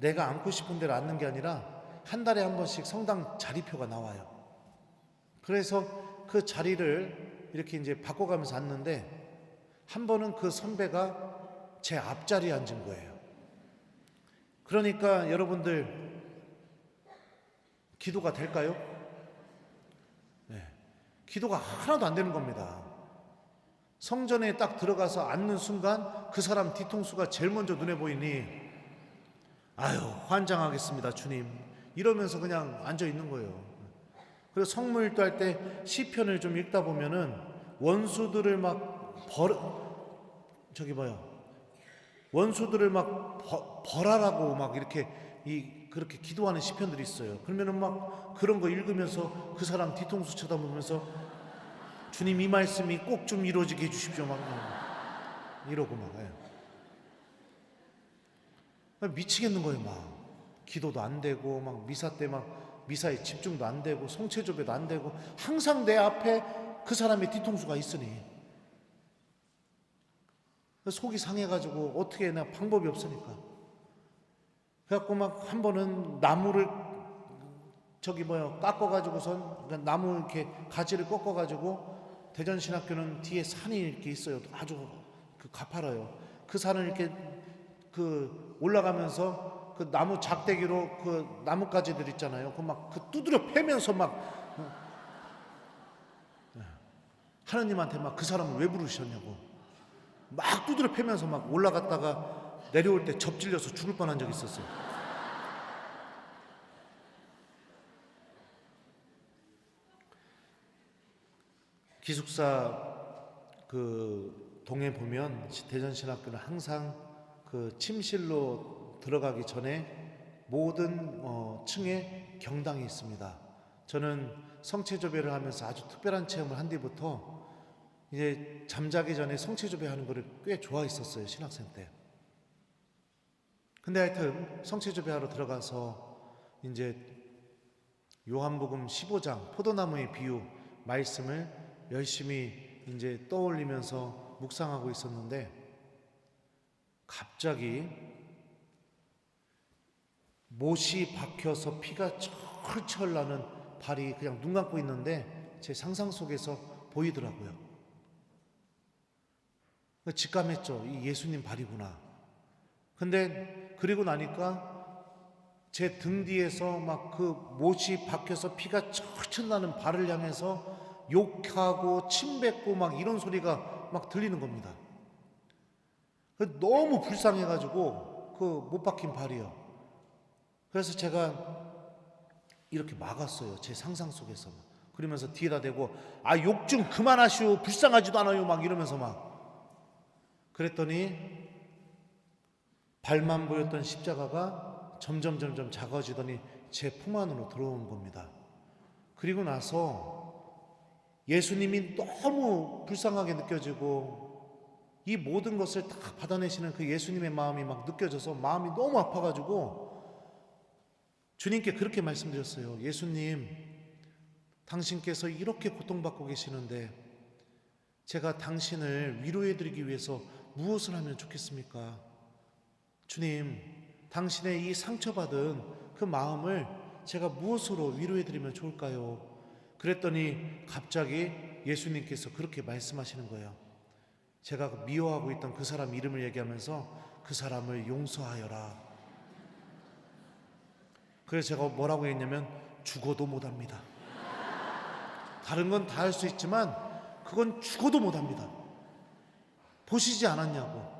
Speaker 1: 내가 앉고 싶은 데를 앉는 게 아니라 한 달에 한 번씩 성당 자리표가 나와요. 그래서 그 자리를 이렇게 이제 바꿔가면서 앉는데 한 번은 그 선배가 제 앞자리에 앉은 거예요. 그러니까 여러분들 기도가 될까요? 네. 기도가 하나도 안 되는 겁니다. 성전에 딱 들어가서 앉는 순간 그 사람 뒤통수가 제일 먼저 눈에 보이니 환장하겠습니다 주님 이러면서 그냥 앉아 있는 거예요. 그래서 성물도 할 때 시편을 좀 읽다 보면은 원수들을 막 원수들을 막 벌하라고 막 이렇게 그렇게 기도하는 시편들이 있어요. 그러면은 막 그런 거 읽으면서 그 사람 뒤통수 쳐다보면서 주님 이 말씀이 꼭 좀 이루어지게 해주십시오 막 이러고 막. 미치겠는 거예요. 막 기도도 안 되고, 막 미사 때 막 미사에 집중도 안 되고, 성체조배도 안 되고, 항상 내 앞에 그 사람의 뒤통수가 있으니 속이 상해가지고 어떻게 해야 방법이 없으니까. 그래갖고 막 한 번은 나무를 깎아가지고선, 그러니까 나무 이렇게 가지를 꺾어가지고, 대전신학교는 뒤에 산이 이렇게 있어요. 아주 가파라요. 그 산을 이렇게 올라가면서 그 나무 작대기로 그 나뭇가지들 있잖아요. 그 두드려 패면서 하느님한테 막 그 사람을 왜 부르셨냐고 막 두드려 패면서 막 올라갔다가 내려올 때 접질려서 죽을 뻔한 적이 있었어요. 기숙사 동에 보면 대전신학교는 항상 그 침실로 들어가기 전에 모든 층에 경당이 있습니다. 저는 성체조배를 하면서 아주 특별한 체험을 한 뒤부터 이제 잠자기 전에 성체조배 하는 거를 꽤 좋아했었어요, 신학생 때. 근데 하여튼 성체조배 하러 들어가서 이제 요한복음 15장 포도나무의 비유 말씀을 열심히 이제 떠올리면서 묵상하고 있었는데, 갑자기 못이 박혀서 피가 철철 나는 발이 그냥 눈 감고 있는데 제 상상 속에서 보이더라고요. 직감했죠. 이 예수님 발이구나. 근데 그리고 나니까 제 등 뒤에서 막 그 못이 박혀서 피가 철철 나는 발을 향해서 욕하고 침뱉고 막 이런 소리가 막 들리는 겁니다. 너무 불쌍해가지고 그 못 박힌 발이요. 그래서 제가 이렇게 막았어요. 제 상상 속에서. 그러면서 뒤에다 대고 욕 좀 그만하시오. 불쌍하지도 않아요. 막 이러면서 막. 그랬더니 발만 보였던 십자가가 점점 작아지더니 제 품 안으로 들어온 겁니다. 그리고 나서 예수님이 너무 불쌍하게 느껴지고 이 모든 것을 다 받아내시는 그 예수님의 마음이 막 느껴져서 마음이 너무 아파가지고 주님께 그렇게 말씀드렸어요. 예수님, 당신께서 이렇게 고통받고 계시는데 제가 당신을 위로해드리기 위해서 무엇을 하면 좋겠습니까? 주님, 당신의 이 상처받은 그 마음을 제가 무엇으로 위로해드리면 좋을까요? 그랬더니 갑자기 예수님께서 그렇게 말씀하시는 거예요. 제가 미워하고 있던 그 사람 이름을 얘기하면서 그 사람을 용서하여라. 그래서 제가 뭐라고 했냐면 죽어도 못합니다. 다른 건 다 할 수 있지만 그건 죽어도 못합니다. 보시지 않았냐고.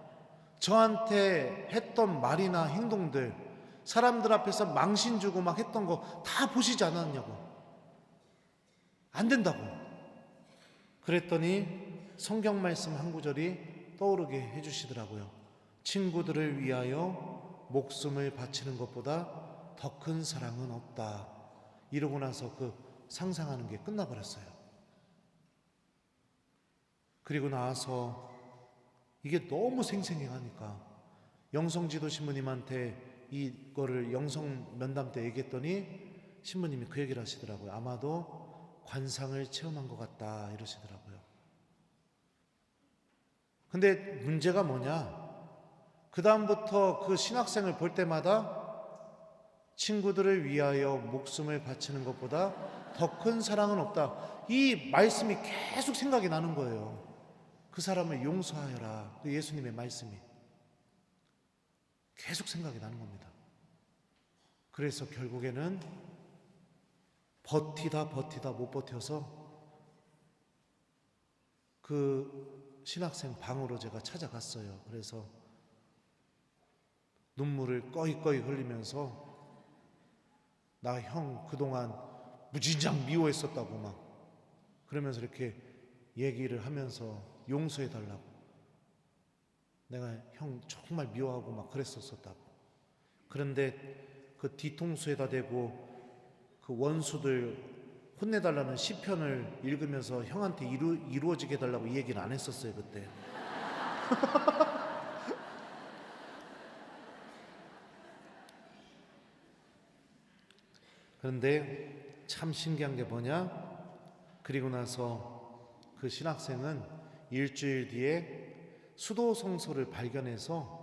Speaker 1: 저한테 했던 말이나 행동들, 사람들 앞에서 망신 주고 막 했던 거 다 보시지 않았냐고. 안 된다고. 그랬더니 성경 말씀 한 구절이 떠오르게 해주시더라고요. 친구들을 위하여 목숨을 바치는 것보다 더 큰 사랑은 없다. 이러고 나서 그 상상하는 게 끝나버렸어요. 그리고 나서 이게 너무 생생해 하니까 영성지도 신부님한테 이거를 영성 면담 때 얘기했더니 신부님이 그 얘기를 하시더라고요. 아마도 관상을 체험한 것 같다 이러시더라고요. 근데 문제가 뭐냐? 그 다음부터 그 신학생을 볼 때마다 친구들을 위하여 목숨을 바치는 것보다 더 큰 사랑은 없다. 이 말씀이 계속 생각이 나는 거예요. 그 사람을 용서하여라. 그 예수님의 말씀이 계속 생각이 나는 겁니다. 그래서 결국에는 버티다 못 버텨서 그 신학생 방으로 제가 찾아갔어요. 그래서 눈물을 꺼이꺼이 흘리면서 나 형 그동안 무진장 미워했었다고 막 그러면서 이렇게 얘기를 하면서 용서해달라고, 내가 형 정말 미워하고 막 그랬었다고. 그런데 그 뒤통수에다 대고 그 원수들 혼내달라는 시편을 읽으면서 형한테 이루어지게 해달라고 이 얘기는 안 했었어요 그때. 그런데 참 신기한 게 뭐냐? 그리고 나서 그 신학생은 일주일 뒤에 수도 성소를 발견해서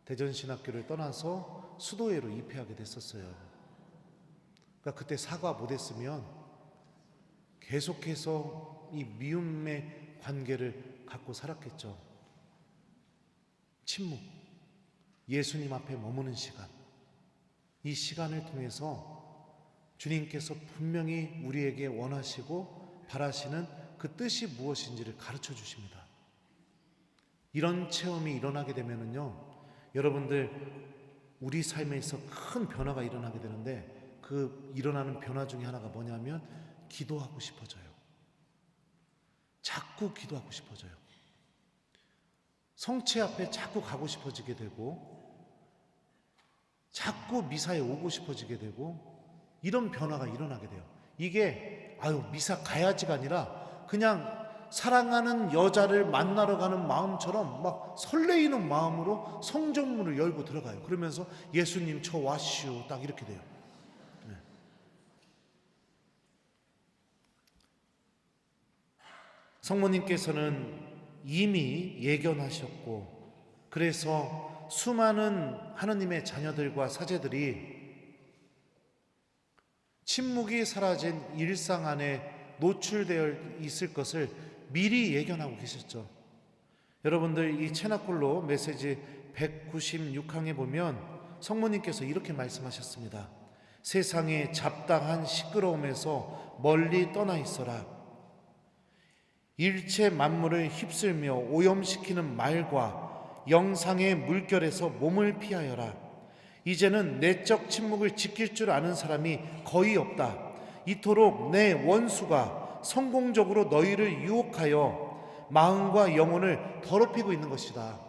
Speaker 1: 대전신학교를 떠나서 수도회로 입회하게 됐었어요. 그러니까 그때 사과 못했으면 계속해서 이 미움의 관계를 갖고 살았겠죠. 침묵, 예수님 앞에 머무는 시간, 이 시간을 통해서 주님께서 분명히 우리에게 원하시고 바라시는 그 뜻이 무엇인지를 가르쳐 주십니다. 이런 체험이 일어나게 되면은요, 여러분들 우리 삶에 있어 큰 변화가 일어나게 되는데, 그 일어나는 변화 중에 하나가 뭐냐면 기도하고 싶어져요. 자꾸 기도하고 싶어져요. 성체 앞에 자꾸 가고 싶어지게 되고, 자꾸 미사에 오고 싶어지게 되고, 이런 변화가 일어나게 돼요. 이게 미사 가야지가 아니라 그냥 사랑하는 여자를 만나러 가는 마음처럼 막 설레이는 마음으로 성전문을 열고 들어가요. 그러면서 예수님 저 와시오, 딱 이렇게 돼요. 네. 성모님께서는 이미 예견하셨고, 그래서 수많은 하느님의 자녀들과 사제들이 침묵이 사라진 일상 안에 노출되어 있을 것을 미리 예견하고 계셨죠. 여러분들 이 채나콜로 메시지 196항에 보면 성모님께서 이렇게 말씀하셨습니다. 세상의 잡다한 시끄러움에서 멀리 떠나 있어라. 일체 만물을 휩쓸며 오염시키는 말과 영상의 물결에서 몸을 피하여라. 이제는 내적 침묵을 지킬 줄 아는 사람이 거의 없다. 이토록 내 원수가 성공적으로 너희를 유혹하여 마음과 영혼을 더럽히고 있는 것이다.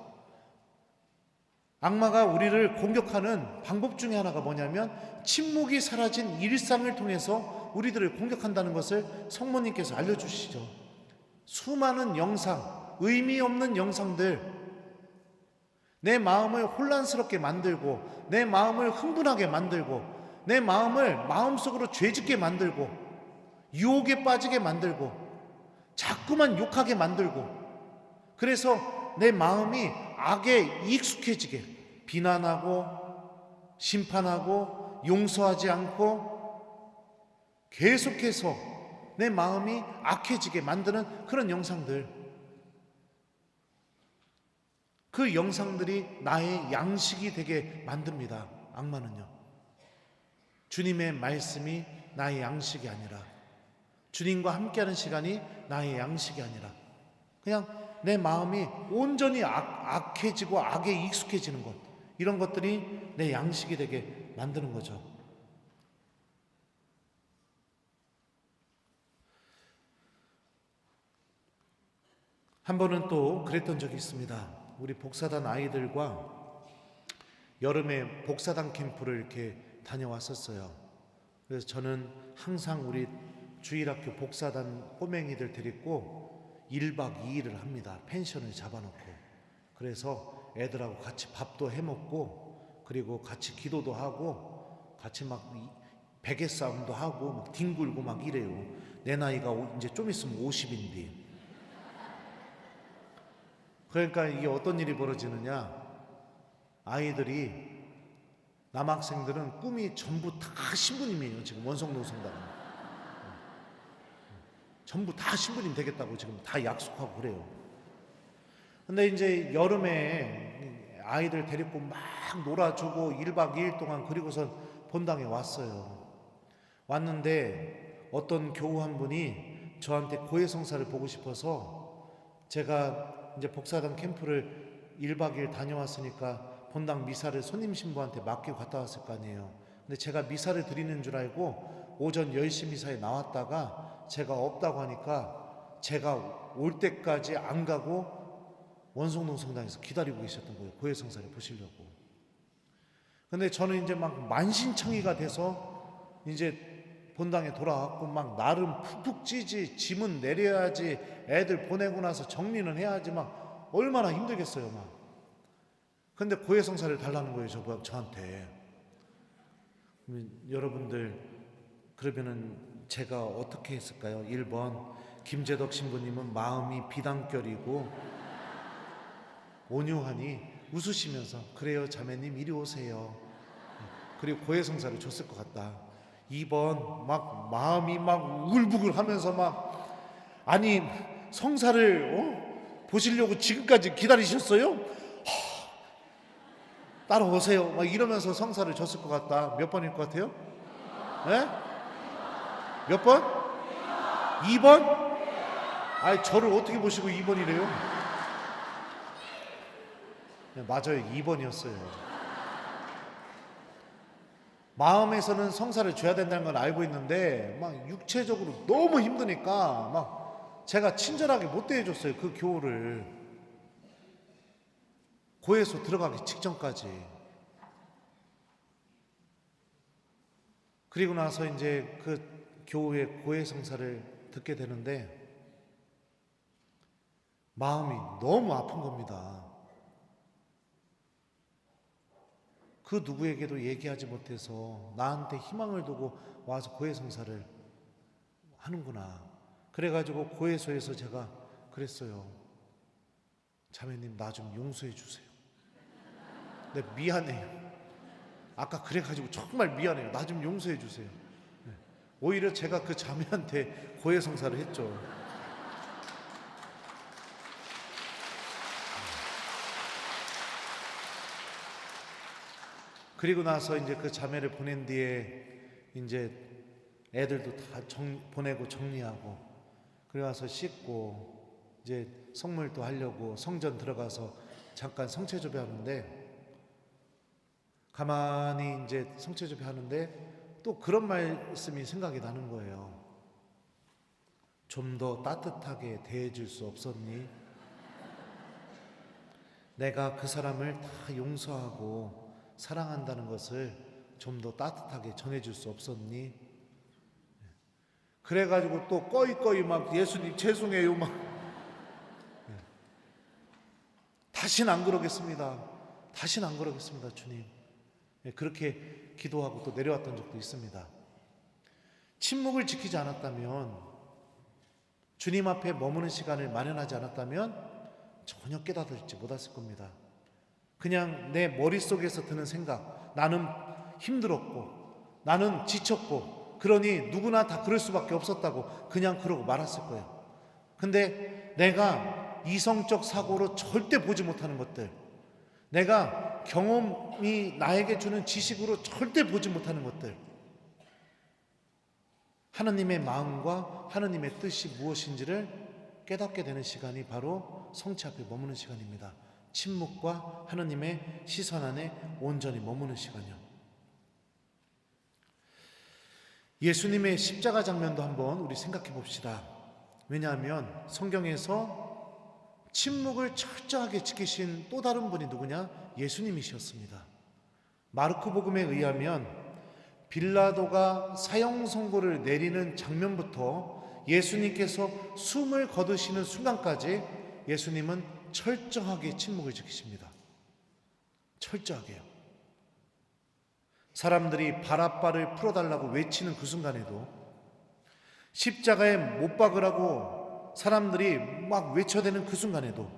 Speaker 1: 악마가 우리를 공격하는 방법 중에 하나가 뭐냐면 침묵이 사라진 일상을 통해서 우리들을 공격한다는 것을 성모님께서 알려주시죠. 수많은 영상, 의미 없는 영상들, 내 마음을 혼란스럽게 만들고, 내 마음을 흥분하게 만들고, 내 마음을 마음속으로 죄짓게 만들고, 유혹에 빠지게 만들고, 자꾸만 욕하게 만들고, 그래서 내 마음이 악에 익숙해지게 비난하고 심판하고 용서하지 않고 계속해서 내 마음이 악해지게 만드는 그런 영상들, 그 영상들이 나의 양식이 되게 만듭니다. 악마는요. 주님의 말씀이 나의 양식이 아니라, 주님과 함께하는 시간이 나의 양식이 아니라, 그냥 내 마음이 온전히 악해지고 악에 익숙해지는 것, 이런 것들이 내 양식이 되게 만드는 거죠. 한 번은 또 그랬던 적이 있습니다. 우리 복사단 아이들과 여름에 복사단 캠프를 이렇게 다녀왔었어요. 그래서 저는 항상 우리 주일학교 복사단 꼬맹이들 데리고 1박 2일을 합니다. 펜션을 잡아놓고. 그래서 애들하고 같이 밥도 해먹고, 그리고 같이 기도도 하고, 같이 막 베개 싸움도 하고, 막 뒹굴고 막 이래요. 내 나이가 이제 좀 있으면 50인데. 그러니까 이게 어떤 일이 벌어지느냐, 아이들이, 남학생들은 꿈이 전부 다 신부님이에요. 지금 원성동 성당 전부 다 신부님 되겠다고 지금 다 약속하고 그래요. 근데 이제 여름에 아이들 데리고 막 놀아주고 1박 2일 동안, 그리고선 본당에 왔어요. 왔는데 어떤 교우 한 분이 저한테 고해성사를 보고 싶어서, 제가 이제 복사단 캠프를 1박 2일 다녀왔으니까 본당 미사를 손님 신부한테 맡기고 갔다 왔을 거 아니에요. 근데 제가 미사를 드리는 줄 알고 오전 10시 미사에 나왔다가 제가 없다고 하니까 제가 올 때까지 안 가고 원성동 성당에서 기다리고 계셨던 거예요. 고해성사를 보시려고. 근데 저는 이제 막 만신창이가 돼서 이제 본당에 돌아왔고, 막 나름 푹푹 찌지, 짐은 내려야지, 애들 보내고 나서 정리는 해야지, 막 얼마나 힘들겠어요. 막 근데 고해성사를 달라는 거예요. 저한테. 여러분들, 그러면은 제가 어떻게 했을까요? 1번, 김재덕 신부님은 마음이 비단결이고 온유하니 웃으시면서 그래요 자매님 이리 오세요, 그리고 고해성사를 줬을 것 같다. 2번, 막 마음이 막 우글부글 하면서 막, 아니 성사를 보시려고 지금까지 기다리셨어요? 따라오세요 막 이러면서 성사를 줬을 것 같다. 몇 번일 것 같아요? 네? 몇 번? 2번? 아니 저를 어떻게 보시고 2번이래요? 네, 맞아요, 2번이었어요. 마음에서는 성사를 줘야 된다는 걸 알고 있는데 막 육체적으로 너무 힘드니까 막 제가 친절하게 못 대해줬어요. 그 교우를 고해소 들어가기 직전까지. 그리고 나서 이제 그 교우의 고해 성사를 듣게 되는데 마음이 너무 아픈 겁니다. 그 누구에게도 얘기하지 못해서 나한테 희망을 두고 와서 고해 성사를 하는구나. 그래가지고 고해소에서 제가 그랬어요. 자매님 나 좀 용서해 주세요. 네, 미안해요. 아까 그래가지고 정말 미안해요. 나 좀 용서해 주세요. 네. 오히려 제가 그 자매한테 고해 성사를 했죠. 그리고 나서 이제 그 자매를 보낸 뒤에 이제 애들도 다 보내고 정리하고, 그래 와서 씻고 이제 성물도 하려고 성전 들어가서 잠깐 성체조배 하는데, 가만히 이제 성체조배 하는데 또 그런 말씀이 생각이 나는 거예요. 좀 더 따뜻하게 대해줄 수 없었니? 내가 그 사람을 다 용서하고 사랑한다는 것을 좀 더 따뜻하게 전해줄 수 없었니? 그래가지고 또 꺼이꺼이 막 예수님 죄송해요 막, 다시는 안 그러겠습니다. 다시는 안 그러겠습니다 주님. 그렇게 기도하고 또 내려왔던 적도 있습니다. 침묵을 지키지 않았다면, 주님 앞에 머무는 시간을 마련하지 않았다면 전혀 깨닫지 못했을 겁니다. 그냥 내 머릿속에서 드는 생각, 나는 힘들었고 나는 지쳤고 그러니 누구나 다 그럴 수밖에 없었다고 그냥 그러고 말았을 거예요. 근데 내가 이성적 사고로 절대 보지 못하는 것들, 내가 경험이 나에게 주는 지식으로 절대 보지 못하는 것들, 하나님의 마음과 하나님의 뜻이 무엇인지를 깨닫게 되는 시간이 바로 성체 앞에 머무는 시간입니다. 침묵과 하나님의 시선 안에 온전히 머무는 시간이요. 예수님의 십자가 장면도 한번 우리 생각해 봅시다. 왜냐하면 성경에서 침묵을 철저하게 지키신 또 다른 분이 누구냐? 예수님이셨습니다. 마르코 복음에 의하면 빌라도가 사형 선고를 내리는 장면부터 예수님께서 숨을 거두시는 순간까지 예수님은 철저하게 침묵을 지키십니다. 철저하게요. 사람들이 바라바를 풀어달라고 외치는 그 순간에도, 십자가에 못 박으라고 사람들이 막 외쳐대는 그 순간에도,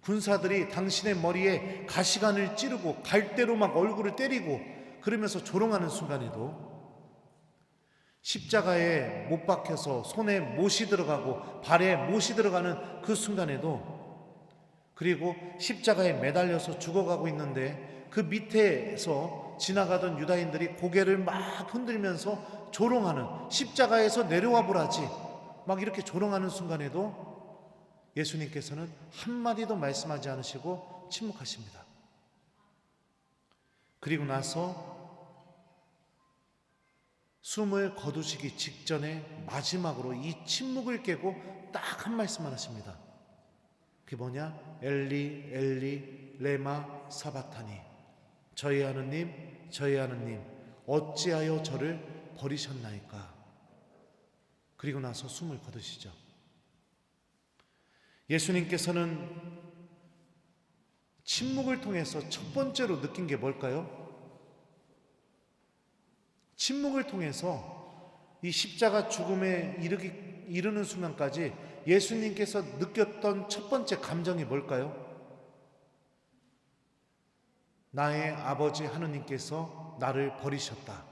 Speaker 1: 군사들이 당신의 머리에 가시관을 찌르고 갈대로 막 얼굴을 때리고 그러면서 조롱하는 순간에도, 십자가에 못 박혀서 손에 못이 들어가고 발에 못이 들어가는 그 순간에도, 그리고 십자가에 매달려서 죽어가고 있는데 그 밑에서 지나가던 유다인들이 고개를 막 흔들면서 조롱하는, 십자가에서 내려와 보라지 막 이렇게 조롱하는 순간에도 예수님께서는 한마디도 말씀하지 않으시고 침묵하십니다. 그리고 나서 숨을 거두시기 직전에 마지막으로 이 침묵을 깨고 딱 한 말씀만 하십니다. 그게 뭐냐? 엘리 엘리 레마 사바타니, 저희 하느님 저희 하느님 어찌하여 저를 버리셨나이까. 그리고 나서 숨을 거두시죠. 예수님께서는 침묵을 통해서 첫 번째로 느낀 게 뭘까요? 침묵을 통해서 이 십자가 죽음에 이르는 순간까지 예수님께서 느꼈던 첫 번째 감정이 뭘까요? 나의 아버지 하느님께서 나를 버리셨다.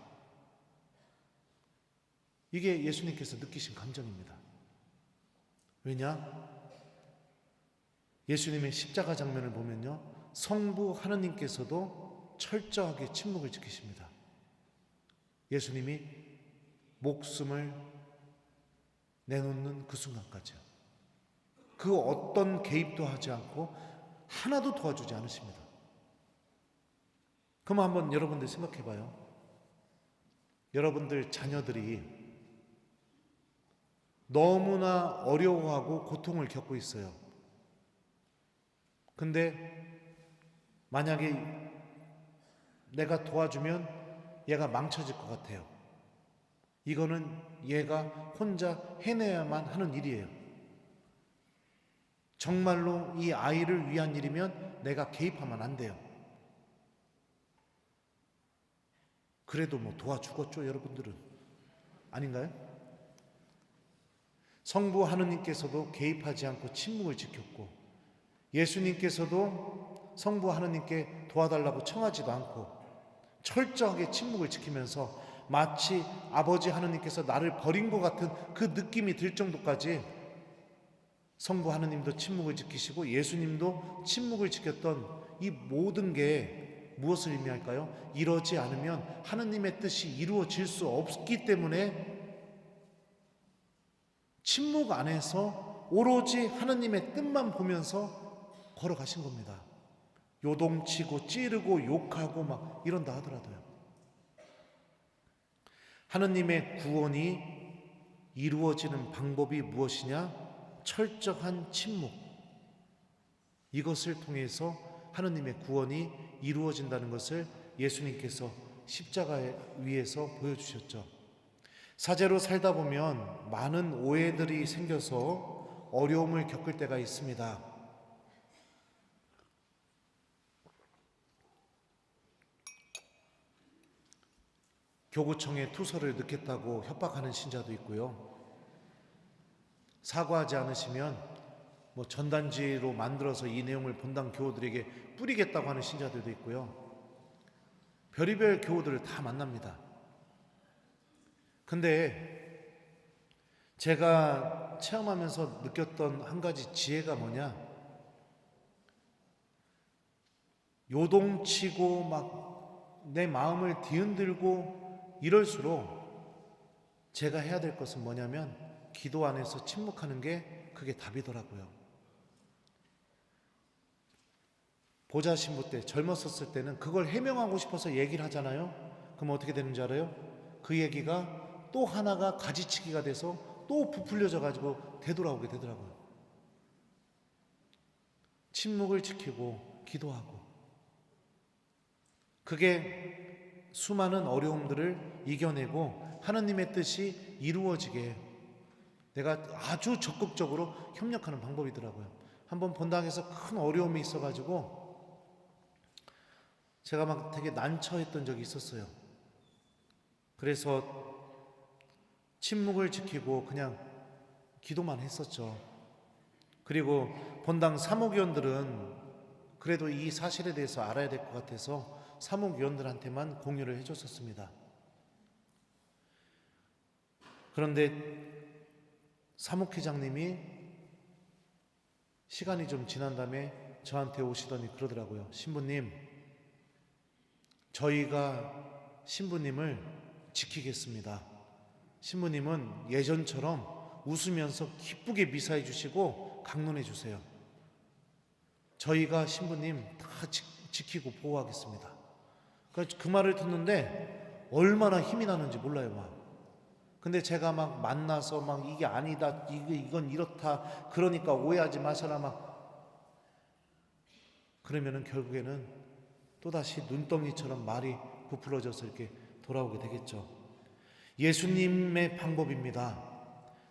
Speaker 1: 이게 예수님께서 느끼신 감정입니다. 왜냐? 예수님의 십자가 장면을 보면요, 성부 하느님께서도 철저하게 침묵을 지키십니다. 예수님이 목숨을 내놓는 그 순간까지요. 그 어떤 개입도 하지 않고 하나도 도와주지 않으십니다. 그럼 한번 여러분들 생각해 봐요. 여러분들 자녀들이 너무나 어려워하고 고통을 겪고 있어요. 근데 만약에 내가 도와주면 얘가 망쳐질 것 같아요. 이거는 얘가 혼자 해내야만 하는 일이에요. 정말로 이 아이를 위한 일이면 내가 개입하면 안 돼요. 그래도 뭐 도와주겠죠, 여러분들은? 아닌가요? 성부 하느님께서도 개입하지 않고 침묵을 지켰고, 예수님께서도 성부 하느님께 도와달라고 청하지도 않고 철저하게 침묵을 지키면서 마치 아버지 하느님께서 나를 버린 것 같은 그 느낌이 들 정도까지 성부 하느님도 침묵을 지키시고 예수님도 침묵을 지켰던 이 모든 게 무엇을 의미할까요? 이러지 않으면 하느님의 뜻이 이루어질 수 없기 때문에 침묵 안에서 오로지 하느님의 뜻만 보면서 걸어가신 겁니다. 요동치고 찌르고 욕하고 막 이런다 하더라도요. 하느님의 구원이 이루어지는 방법이 무엇이냐? 철저한 침묵. 이것을 통해서 하느님의 구원이 이루어진다는 것을 예수님께서 십자가 위에서 보여주셨죠. 사제로 살다 보면 많은 오해들이 생겨서 어려움을 겪을 때가 있습니다. 교구청에 투서를 넣겠다고 협박하는 신자도 있고요. 사과하지 않으시면 뭐 전단지로 만들어서 이 내용을 본당 교우들에게 뿌리겠다고 하는 신자들도 있고요. 별의별 교우들을 다 만납니다. 근데 제가 체험하면서 느꼈던 한 가지 지혜가 뭐냐? 요동치고 막 내 마음을 뒤흔들고 이럴수록 제가 해야 될 것은 뭐냐면 기도 안에서 침묵하는 게 그게 답이더라고요. 보좌 신부 때 젊었었을 때는 그걸 해명하고 싶어서 얘기를 하잖아요. 그럼 어떻게 되는지 알아요? 그 얘기가 또 하나가 가지치기가 돼서 또 부풀려져 가지고 되돌아오게 되더라고요. 침묵을 지키고 기도하고, 그게 수많은 어려움들을 이겨내고 하느님의 뜻이 이루어지게 내가 아주 적극적으로 협력하는 방법이더라고요. 한번 본당에서 큰 어려움이 있어가지고 제가 막 되게 난처했던 적이 있었어요. 그래서 침묵을 지키고 그냥 기도만 했었죠. 그리고 본당 사목위원들은 그래도 이 사실에 대해서 알아야 될 것 같아서 사목위원들한테만 공유를 해줬었습니다. 그런데 사목회장님이 시간이 좀 지난 다음에 저한테 오시더니 그러더라고요. 신부님, 저희가 신부님을 지키겠습니다. 신부님은 예전처럼 웃으면서 기쁘게 미사해 주시고 강론해 주세요. 저희가 신부님 다 지키고 보호하겠습니다. 그 말을 듣는데 얼마나 힘이 나는지 몰라요. 막. 근데 제가 막 만나서 막 이게 아니다, 이건 이렇다, 그러니까 오해하지 마셔라 막 그러면은 결국에는 또다시 눈덩이처럼 말이 부풀어져서 이렇게 돌아오게 되겠죠. 예수님의 방법입니다.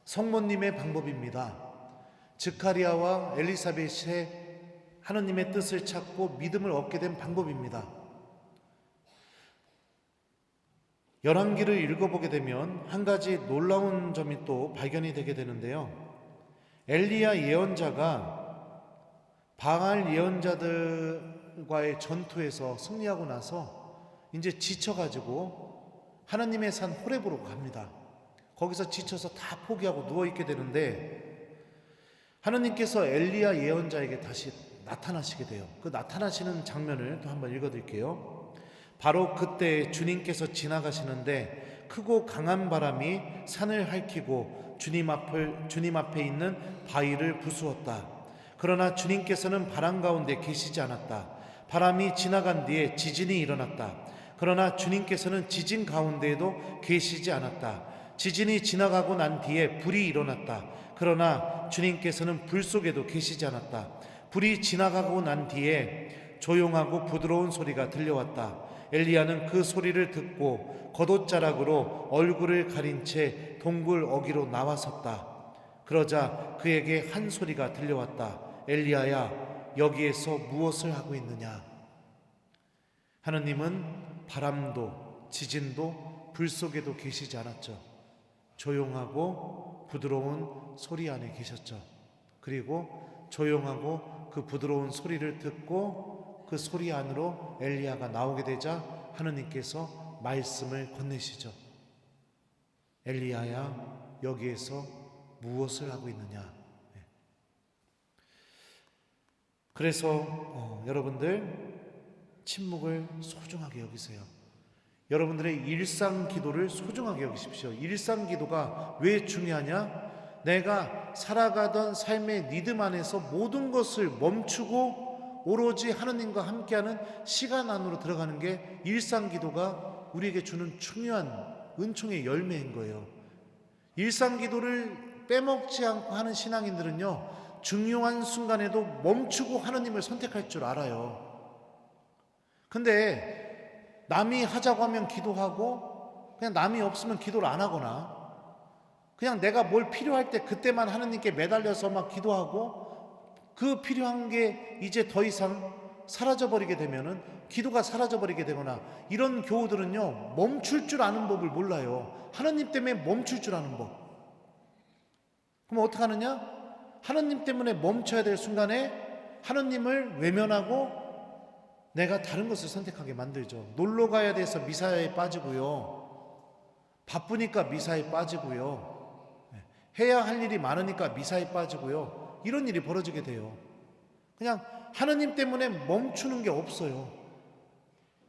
Speaker 1: 성모님의 방법입니다. 스가랴와 엘리사벳의 하느님의 뜻을 찾고 믿음을 얻게 된 방법입니다. 열왕기를 읽어보게 되면 한 가지 놀라운 점이 또 발견이 되게 되는데요. 엘리야 예언자가 바알 예언자들과의 전투에서 승리하고 나서 이제 지쳐가지고 하나님의 산 호렙으로 갑니다. 거기서 지쳐서 다 포기하고 누워있게 되는데 하나님께서 엘리야 예언자에게 다시 나타나시게 돼요. 그 나타나시는 장면을 또 한번 읽어드릴게요. 바로 그때 주님께서 지나가시는데 크고 강한 바람이 산을 핥히고 주님 앞에 있는 바위를 부수었다. 그러나 주님께서는 바람 가운데 계시지 않았다. 바람이 지나간 뒤에 지진이 일어났다. 그러나 주님께서는 지진 가운데에도 계시지 않았다. 지진이 지나가고 난 뒤에 불이 일어났다. 그러나 주님께서는 불 속에도 계시지 않았다. 불이 지나가고 난 뒤에 조용하고 부드러운 소리가 들려왔다. 엘리야는 그 소리를 듣고 겉옷자락으로 얼굴을 가린 채 동굴 어귀로 나와섰다. 그러자 그에게 한 소리가 들려왔다. 엘리야야, 여기에서 무엇을 하고 있느냐? 하느님은 바람도 지진도 불 속에도 계시지 않았죠. 조용하고 부드러운 소리 안에 계셨죠. 그리고 조용하고 그 부드러운 소리를 듣고 그 소리 안으로 엘리야가 나오게 되자 하느님께서 말씀을 건네시죠. 엘리야야, 여기에서 무엇을 하고 있느냐? 그래서 여러분들 침묵을 소중하게 여기세요. 여러분들의 일상 기도를 소중하게 여기십시오. 일상 기도가 왜 중요하냐? 내가 살아가던 삶의 리듬 안에서 모든 것을 멈추고 오로지 하느님과 함께하는 시간 안으로 들어가는 게 일상 기도가 우리에게 주는 중요한 은총의 열매인 거예요. 일상 기도를 빼먹지 않고 하는 신앙인들은요, 중요한 순간에도 멈추고 하느님을 선택할 줄 알아요. 근데 남이 하자고 하면 기도하고 그냥 남이 없으면 기도를 안 하거나 그냥 내가 뭘 필요할 때 그때만 하느님께 매달려서 막 기도하고 그 필요한 게 이제 더 이상 사라져버리게 되면은 기도가 사라져버리게 되거나 이런 교우들은요, 멈출 줄 아는 법을 몰라요. 하느님 때문에 멈출 줄 아는 법. 그럼 어떻게 하느냐? 하느님 때문에 멈춰야 될 순간에 하느님을 외면하고 내가 다른 것을 선택하게 만들죠. 놀러 가야 돼서 미사에 빠지고요. 바쁘니까 미사에 빠지고요. 해야 할 일이 많으니까 미사에 빠지고요. 이런 일이 벌어지게 돼요. 그냥 하느님 때문에 멈추는 게 없어요.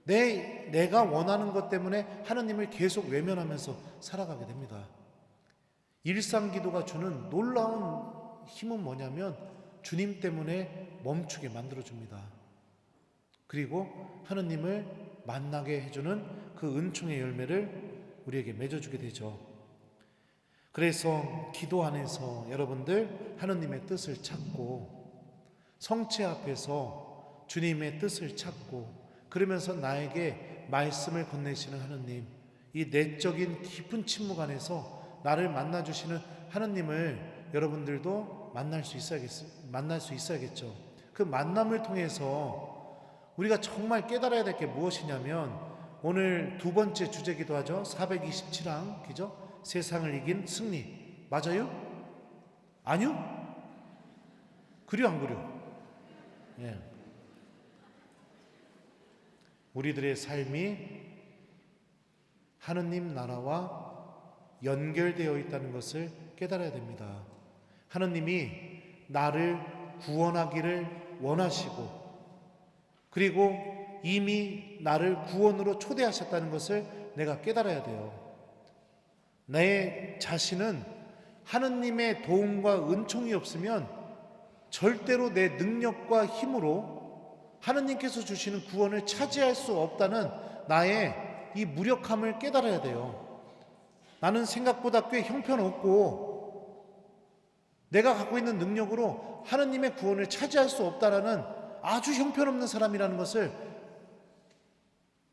Speaker 1: 내가 원하는 것 때문에 하느님을 계속 외면하면서 살아가게 됩니다. 일상 기도가 주는 놀라운 힘은 뭐냐면 주님 때문에 멈추게 만들어줍니다. 그리고 하느님을 만나게 해주는 그 은총의 열매를 우리에게 맺어주게 되죠. 그래서 기도 안에서 여러분들 하느님의 뜻을 찾고 성체 앞에서 주님의 뜻을 찾고 그러면서 나에게 말씀을 건네시는 하느님, 이 내적인 깊은 침묵 안에서 나를 만나주시는 하느님을 여러분들도 만날 수 있어야겠죠. 그 만남을 통해서 우리가 정말 깨달아야 될 게 무엇이냐면 오늘 두 번째 주제기도 하죠. 427항 그죠? 세상을 이긴 승리. 맞아요? 아니요? 그려 안 그려? 예. 우리들의 삶이 하느님 나라와 연결되어 있다는 것을 깨달아야 됩니다. 하느님이 나를 구원하기를 원하시고 그리고 이미 나를 구원으로 초대하셨다는 것을 내가 깨달아야 돼요. 내 자신은 하느님의 도움과 은총이 없으면 절대로 내 능력과 힘으로 하느님께서 주시는 구원을 차지할 수 없다는 나의 이 무력함을 깨달아야 돼요. 나는 생각보다 꽤 형편없고 내가 갖고 있는 능력으로 하느님의 구원을 차지할 수 없다라는 아주 형편없는 사람이라는 것을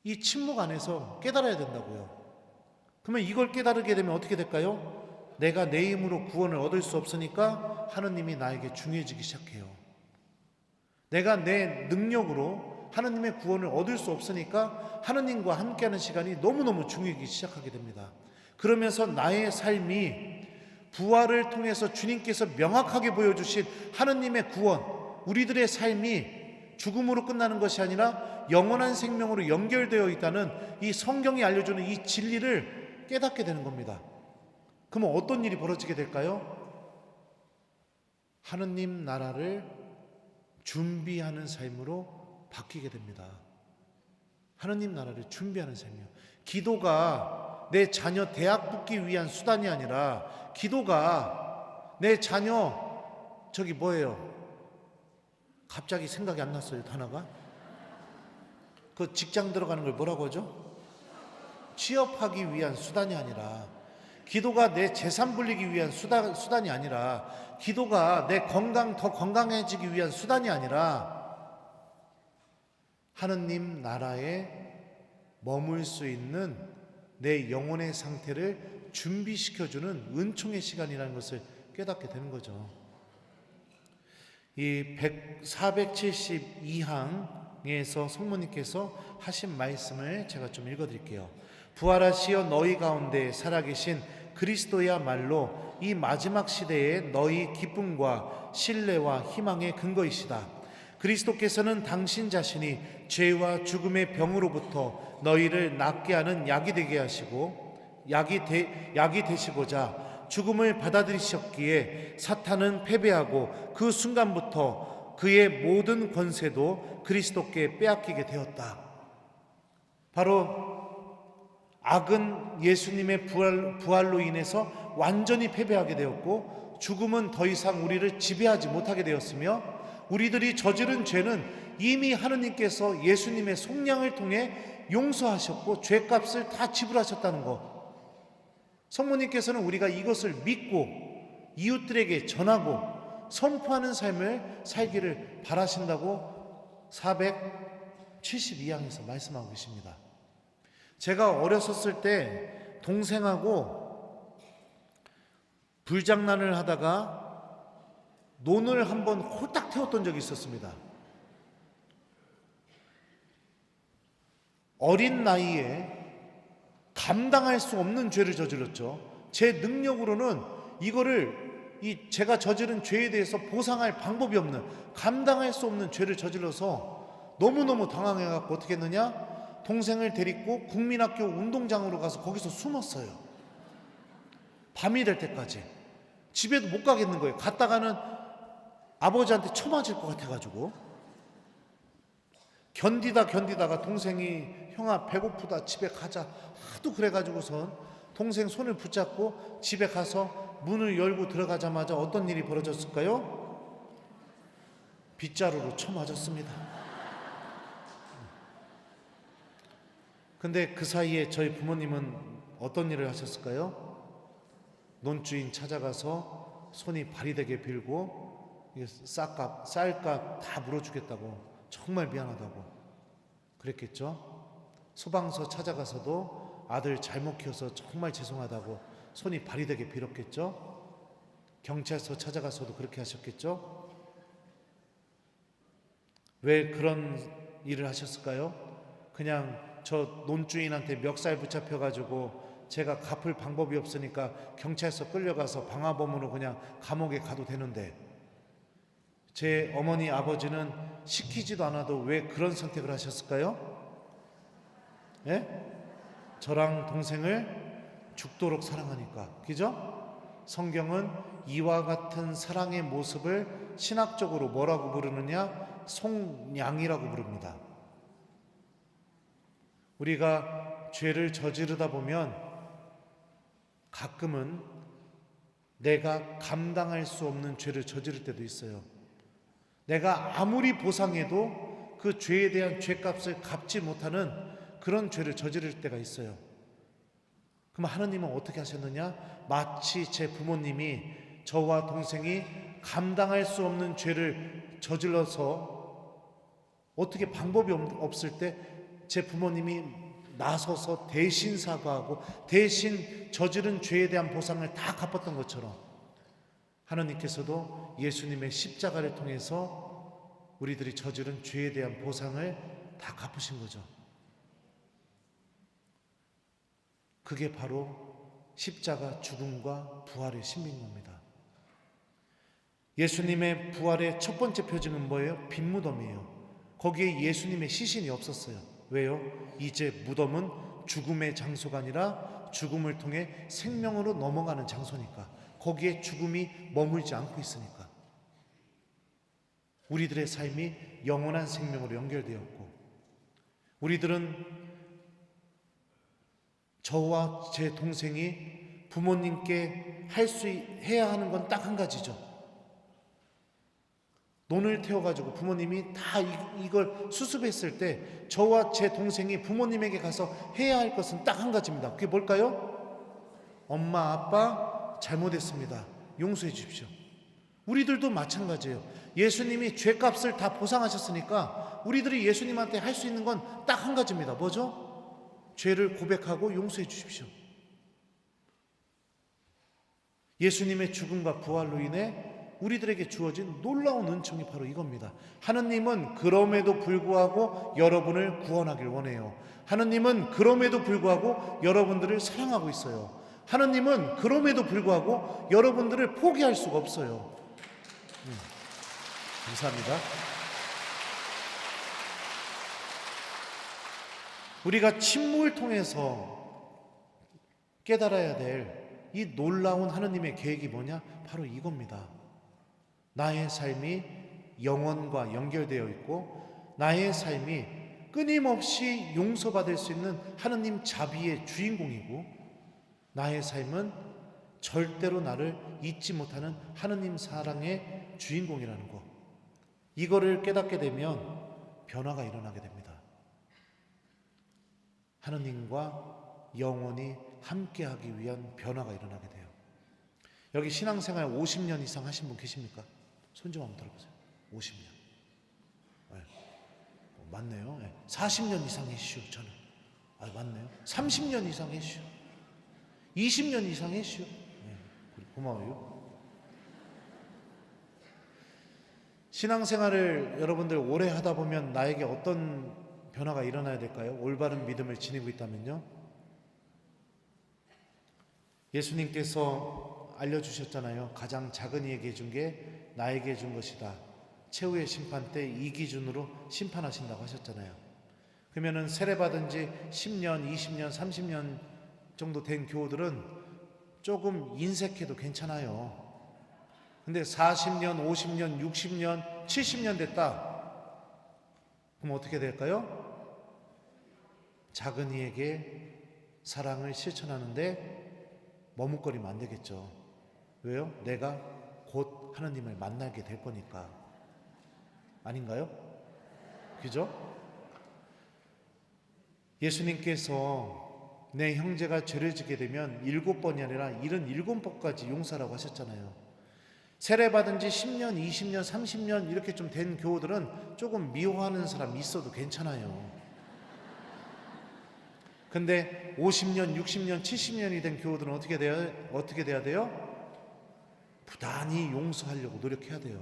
Speaker 1: 이 침묵 안에서 깨달아야 된다고요. 그러면 이걸 깨달게 되면 어떻게 될까요? 내가 내 힘으로 구원을 얻을 수 없으니까 하느님이 나에게 중요해지기 시작해요. 내가 내 능력으로 하나님의 구원을 얻을 수 없으니까 하나님과 함께하는 시간이 너무너무 중요하기 시작하게 됩니다. 그러면서 나의 삶이 부활을 통해서 주님께서 명확하게 보여주신 하나님의 구원, 우리들의 삶이 죽음으로 끝나는 것이 아니라 영원한 생명으로 연결되어 있다는 이 성경이 알려주는 이 진리를 깨닫게 되는 겁니다. 그러면 어떤 일이 벌어지게 될까요? 하느님 나라를 준비하는 삶으로 바뀌게 됩니다. 하느님 나라를 준비하는 삶이요. 기도가 내 자녀 대학 붙기 위한 수단이 아니라, 기도가 내 자녀 저기 뭐예요? 갑자기 생각이 안 났어요, 단어가. 그 직장 들어가는 걸 뭐라고 하죠? 취업하기 위한 수단이 아니라, 기도가 내 재산 불리기 위한 수단이 아니라, 기도가 내 더 건강해지기 위한 수단이 아니라, 하느님 나라에 머물 수 있는 내 영혼의 상태를 준비시켜주는 은총의 시간이라는 것을 깨닫게 되는 거죠. 이 472항에서 성모님께서 하신 말씀을 제가 좀 읽어드릴게요. 부활하시어 너희 가운데 살아계신 그리스도야말로 이 마지막 시대에 너희 기쁨과 신뢰와 희망의 근거이시다. 그리스도께서는 당신 자신이 죄와 죽음의 병으로부터 너희를 낫게 하는 약이 되게 하시고 약이 되시고자 죽음을 받아들이셨기에 사탄은 패배하고 그 순간부터 그의 모든 권세도 그리스도께 빼앗기게 되었다. 바로 악은 예수님의 부활로 인해서 완전히 패배하게 되었고, 죽음은 더 이상 우리를 지배하지 못하게 되었으며, 우리들이 저지른 죄는 이미 하느님께서 예수님의 속량을 통해 용서하셨고 죄값을 다 지불하셨다는 것, 성모님께서는 우리가 이것을 믿고 이웃들에게 전하고 선포하는 삶을 살기를 바라신다고 472항에서 말씀하고 계십니다. 제가 어렸었을 때 동생하고 불장난을 하다가 논을 한번 홀딱 태웠던 적이 있었습니다. 어린 나이에 감당할 수 없는 죄를 저질렀죠. 제 능력으로는 제가 저지른 죄에 대해서 보상할 방법이 없는, 감당할 수 없는 죄를 저질러서 너무너무 당황해갖고 어떻게 했느냐, 동생을 데리고 국민학교 운동장으로 가서 거기서 숨었어요. 밤이 될 때까지. 집에도 못 가겠는 거예요. 갔다가는 아버지한테 쳐맞을 것 같아가지고. 견디다가 동생이 형아 배고프다 집에 가자 하도 그래가지고선 동생 손을 붙잡고 집에 가서 문을 열고 들어가자마자 어떤 일이 벌어졌을까요? 빗자루로 쳐맞았습니다. 근데 그 사이에 저희 부모님은 어떤 일을 하셨을까요? 논주인 찾아가서 손이 발이 되게 빌고 쌀값 다 물어주겠다고, 정말 미안하다고 그랬겠죠. 소방서 찾아가서도 아들 잘못 키워서 정말 죄송하다고 손이 발이 되게 빌었겠죠. 경찰서 찾아가서도 그렇게 하셨겠죠. 왜 그런 일을 하셨을까요? 그냥 저 논주인한테 멱살 붙잡혀가지고 제가 갚을 방법이 없으니까 경찰서 끌려가서 방화범으로 그냥 감옥에 가도 되는데, 제 어머니 아버지는 시키지도 않아도 왜 그런 선택을 하셨을까요? 예? 저랑 동생을 죽도록 사랑하니까. 그죠? 성경은 이와 같은 사랑의 모습을 신학적으로 뭐라고 부르느냐? 속량이라고 부릅니다. 우리가 죄를 저지르다 보면 가끔은 내가 감당할 수 없는 죄를 저지를 때도 있어요. 내가 아무리 보상해도 그 죄에 대한 죄값을 갚지 못하는 그런 죄를 저지를 때가 있어요. 그럼 하느님은 어떻게 하셨느냐? 마치 제 부모님이, 저와 동생이 감당할 수 없는 죄를 저질러서 어떻게 방법이 없을 때 제 부모님이 나서서 대신 사과하고 대신 저지른 죄에 대한 보상을 다 갚았던 것처럼, 하나님께서도 예수님의 십자가를 통해서 우리들이 저지른 죄에 대한 보상을 다 갚으신 거죠. 그게 바로 십자가 죽음과 부활의 신비인 겁니다. 예수님의 부활의 첫 번째 표징은 뭐예요? 빈 무덤이에요. 거기에 예수님의 시신이 없었어요. 왜요? 이제 무덤은 죽음의 장소가 아니라 죽음을 통해 생명으로 넘어가는 장소니까. 거기에 죽음이 머물지 않고 있으니까. 우리들의 삶이 영원한 생명으로 연결되었고, 우리들은 저와 제 동생이 부모님께 해야 하는 건 딱 한 가지죠. 논을 태워가지고 부모님이 다 이걸 수습했을 때 저와 제 동생이 부모님에게 가서 해야 할 것은 딱 한 가지입니다. 그게 뭘까요? 엄마, 아빠 잘못했습니다. 용서해 주십시오. 우리들도 마찬가지예요. 예수님이 죄값을 다 보상하셨으니까 우리들이 예수님한테 할 수 있는 건 딱 한 가지입니다. 뭐죠? 죄를 고백하고 용서해 주십시오. 예수님의 죽음과 부활로 인해 우리들에게 주어진 놀라운 은총이 바로 이겁니다. 하느님은 그럼에도 불구하고 여러분을 구원하길 원해요. 하느님은 그럼에도 불구하고 여러분들을 사랑하고 있어요. 하느님은 그럼에도 불구하고 여러분들을 포기할 수가 없어요. 감사합니다. 우리가 침묵을 통해서 깨달아야 될 이 놀라운 하느님의 계획이 뭐냐? 바로 이겁니다. 나의 삶이 영원과 연결되어 있고 나의 삶이 끊임없이 용서받을 수 있는 하느님 자비의 주인공이고 나의 삶은 절대로 나를 잊지 못하는 하느님 사랑의 주인공이라는 것, 이거를 깨닫게 되면 변화가 일어나게 됩니다. 하느님과 영원히 함께하기 위한 변화가 일어나게 돼요. 여기 신앙생활 50년 이상 하신 분 계십니까? 손 좀 한번 들어보세요. 50년. 네. 맞네요. 네. 40년 이상 했슈. 저는 맞네요. 30년 이상 했슈. 20년 이상 했슈. 네. 고마워요. 신앙생활을 여러분들 오래 하다 보면 나에게 어떤 변화가 일어나야 될까요? 올바른 믿음을 지니고 있다면요, 예수님께서 알려주셨잖아요. 가장 작은 이에게 준 게 나에게 준 것이다. 최후의 심판 때 이 기준으로 심판하신다고 하셨잖아요. 그러면은 세례받은 지 10년, 20년, 30년 정도 된 교우들은 조금 인색해도 괜찮아요. 근데 40년, 50년, 60년, 70년 됐다. 그럼 어떻게 될까요? 작은 이에게 사랑을 실천하는데 머뭇거리면 안 되겠죠. 왜요? 내가 곧 하나님을 만나게 될 거니까. 아닌가요? 그죠? 예수님께서 내 형제가 죄를 지게 되면 7번이 아니라 77번까지 용서라고 하셨잖아요. 세례받은 지 10년, 20년, 30년 이렇게 좀 된 교우들은 조금 미워하는 사람 있어도 괜찮아요. 근데 50년, 60년, 70년이 된 교우들은 어떻게 돼야 돼요? 부단히 용서하려고 노력해야 돼요.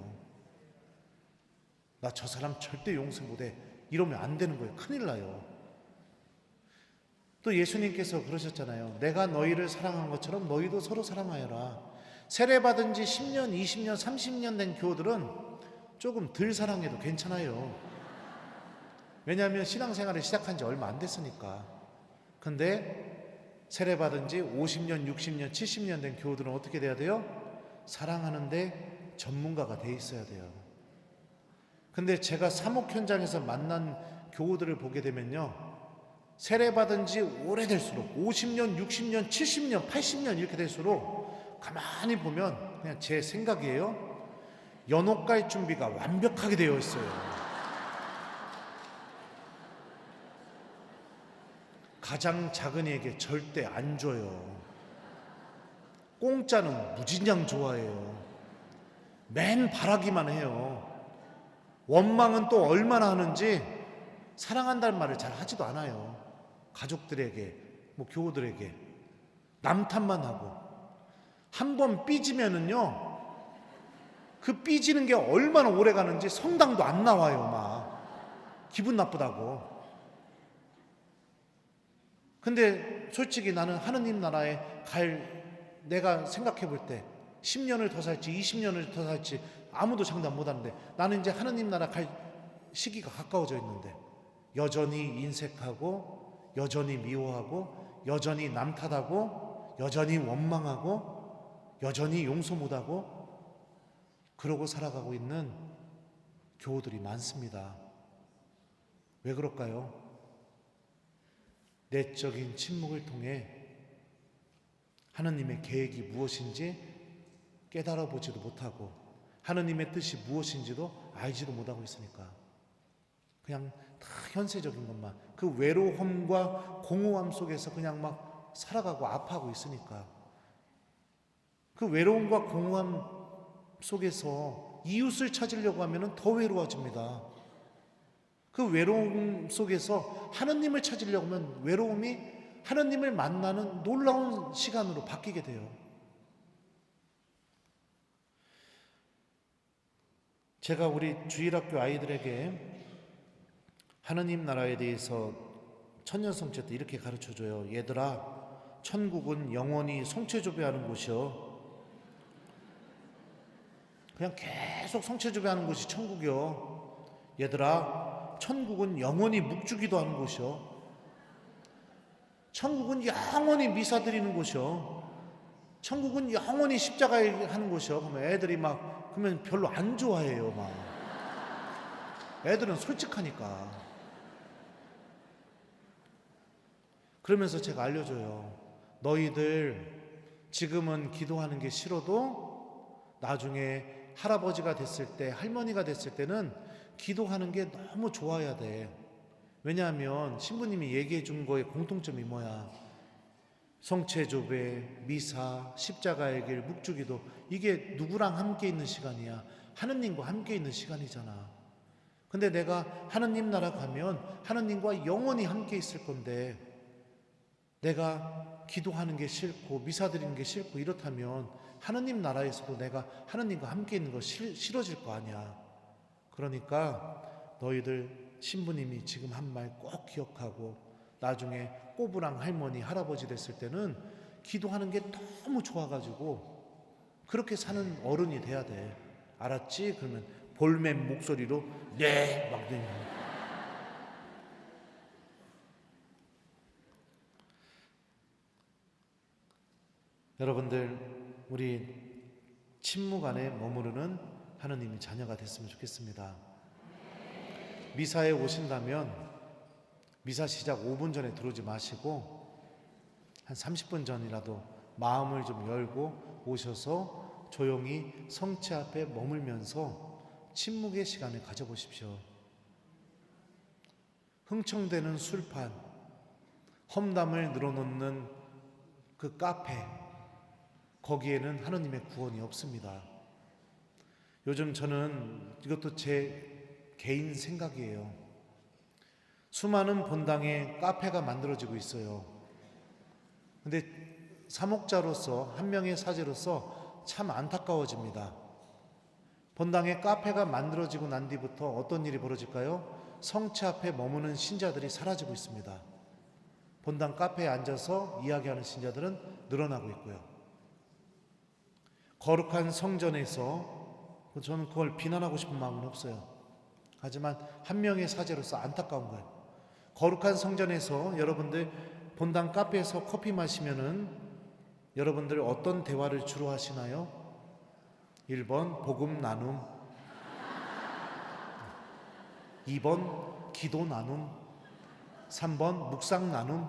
Speaker 1: 나 저 사람 절대 용서 못해. 이러면 안 되는 거예요. 큰일 나요. 또 예수님께서 그러셨잖아요. 내가 너희를 사랑한 것처럼 너희도 서로 사랑하여라. 세례받은 지 10년, 20년, 30년 된 교우들은 조금 덜 사랑해도 괜찮아요. 왜냐하면 신앙생활을 시작한 지 얼마 안 됐으니까. 근데 세례받은 지 50년, 60년, 70년 된 교우들은 어떻게 돼야 돼요? 사랑하는데 전문가가 돼 있어야 돼요. 근데 제가 사목 현장에서 만난 교우들을 보게 되면요, 세례받은 지 오래될수록 50년, 60년, 70년, 80년 이렇게 될수록 가만히 보면 그냥 제 생각이에요. 연옥 갈 준비가 완벽하게 되어 있어요. 가장 작은 이에게 절대 안 줘요. 공짜는 무진장 좋아해요. 맨 바라기만 해요. 원망은 또 얼마나 하는지 사랑한다는 말을 잘 하지도 않아요. 가족들에게, 교우들에게 남 탓만 하고, 한 번 삐지면은요, 그 삐지는 게 얼마나 오래 가는지 성당도 안 나와요. 막 기분 나쁘다고. 근데 솔직히 나는 하느님 나라에 내가 생각해 볼 때 10년을 더 살지 20년을 더 살지 아무도 장담 못 하는데, 나는 이제 하느님 나라 갈 시기가 가까워져 있는데 여전히 인색하고, 여전히 미워하고, 여전히 남 탓하고, 여전히 원망하고, 여전히 용서 못하고, 그러고 살아가고 있는 교우들이 많습니다. 왜 그럴까요? 내적인 침묵을 통해 하느님의 계획이 무엇인지 깨달아 보지도 못하고, 하느님의 뜻이 무엇인지도 알지도 못하고 있으니까 그냥 다 현세적인 것만, 그 외로움과 공허함 속에서 그냥 막 살아가고 아파하고 있으니까, 그 외로움과 공허함 속에서 이웃을 찾으려고 하면 더 외로워집니다. 그 외로움 속에서 하느님을 찾으려고 하면 외로움이 하느님을 만나는 놀라운 시간으로 바뀌게 돼요. 제가 우리 주일학교 아이들에게 하느님 나라에 대해서 천년성체 때 이렇게 가르쳐줘요. 얘들아, 천국은 영원히 성체조배하는 곳이요. 그냥 계속 성체조배하는 곳이 천국이요. 얘들아, 천국은 영원히 묵주기도 하는 곳이요. 천국은 영원히 미사 드리는 곳이요. 천국은 영원히 십자가에 하는 곳이요. 그러면 애들이 그러면 별로 안 좋아해요. 애들은 솔직하니까. 그러면서 제가 알려줘요. 너희들 지금은 기도하는 게 싫어도 나중에 할아버지가 됐을 때, 할머니가 됐을 때는 기도하는 게 너무 좋아야 돼. 왜냐하면 신부님이 얘기해 준 거의 공통점이 뭐야? 성체조배, 미사, 십자가의 길, 묵주기도, 이게 누구랑 함께 있는 시간이야? 하느님과 함께 있는 시간이잖아. 근데 내가 하느님 나라 가면 하느님과 영원히 함께 있을 건데, 내가 기도하는 게 싫고 미사 드리는 게 싫고 이렇다면 하느님 나라에서도 내가 하느님과 함께 있는 거 싫어질 거 아니야. 그러니까 너희들 신부님이 지금 한 말 꼭 기억하고, 나중에 꼬부랑 할머니, 할아버지 됐을 때는 기도하는 게 너무 좋아가지고 그렇게 사는 어른이 돼야 돼. 알았지? 그러면 볼멘 목소리로 네! 막 내면. 여러분들, 우리 침묵 안에 머무르는 하느님의 자녀가 됐으면 좋겠습니다. 미사에 오신다면 미사 시작 5분 전에 들어오지 마시고 한 30분 전이라도 마음을 좀 열고 오셔서 조용히 성체 앞에 머물면서 침묵의 시간을 가져보십시오. 흥청대는 술판, 험담을 늘어놓는 그 카페, 거기에는 하느님의 구원이 없습니다. 요즘 저는, 이것도 제 개인 생각이에요. 수많은 본당에 카페가 만들어지고 있어요. 근데 사목자로서, 한 명의 사제로서 참 안타까워집니다. 본당에 카페가 만들어지고 난 뒤부터 어떤 일이 벌어질까요? 성체 앞에 머무는 신자들이 사라지고 있습니다. 본당 카페에 앉아서 이야기하는 신자들은 늘어나고 있고요. 거룩한 성전에서, 저는 그걸 비난하고 싶은 마음은 없어요. 하지만 한 명의 사제로서 안타까운 거예요. 거룩한 성전에서 여러분들 본당 카페에서 커피 마시면은 여러분들 어떤 대화를 주로 하시나요? 1번 복음 나눔, 2번 기도 나눔, 3번 묵상 나눔.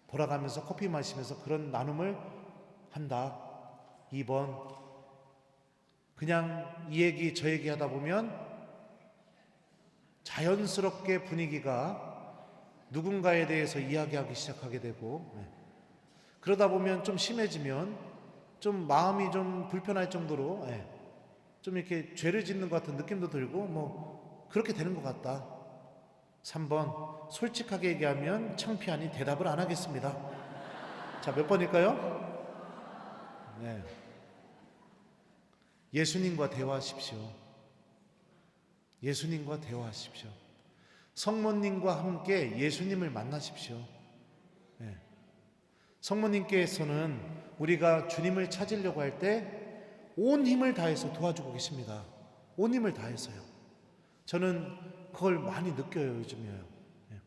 Speaker 1: 돌아가면서 커피 마시면서 그런 나눔을 한다. 2번 그냥 이 얘기 저 얘기 하다 보면 자연스럽게 분위기가 누군가에 대해서 이야기하기 시작하게 되고, 그러다 보면 좀 심해지면 좀 마음이 좀 불편할 정도로 좀 이렇게 죄를 짓는 것 같은 느낌도 들고 그렇게 되는 것 같다. 3번 솔직하게 얘기하면 창피하니 대답을 안 하겠습니다. 자, 몇 번일까요? 예수님과 대화하십시오. 예수님과 대화하십시오. 성모님과 함께 예수님을 만나십시오. 예. 성모님께서는 우리가 주님을 찾으려고 할 때 온 힘을 다해서 도와주고 계십니다. 온 힘을 다해서요. 저는 그걸 많이 느껴요, 요즘에요. 예.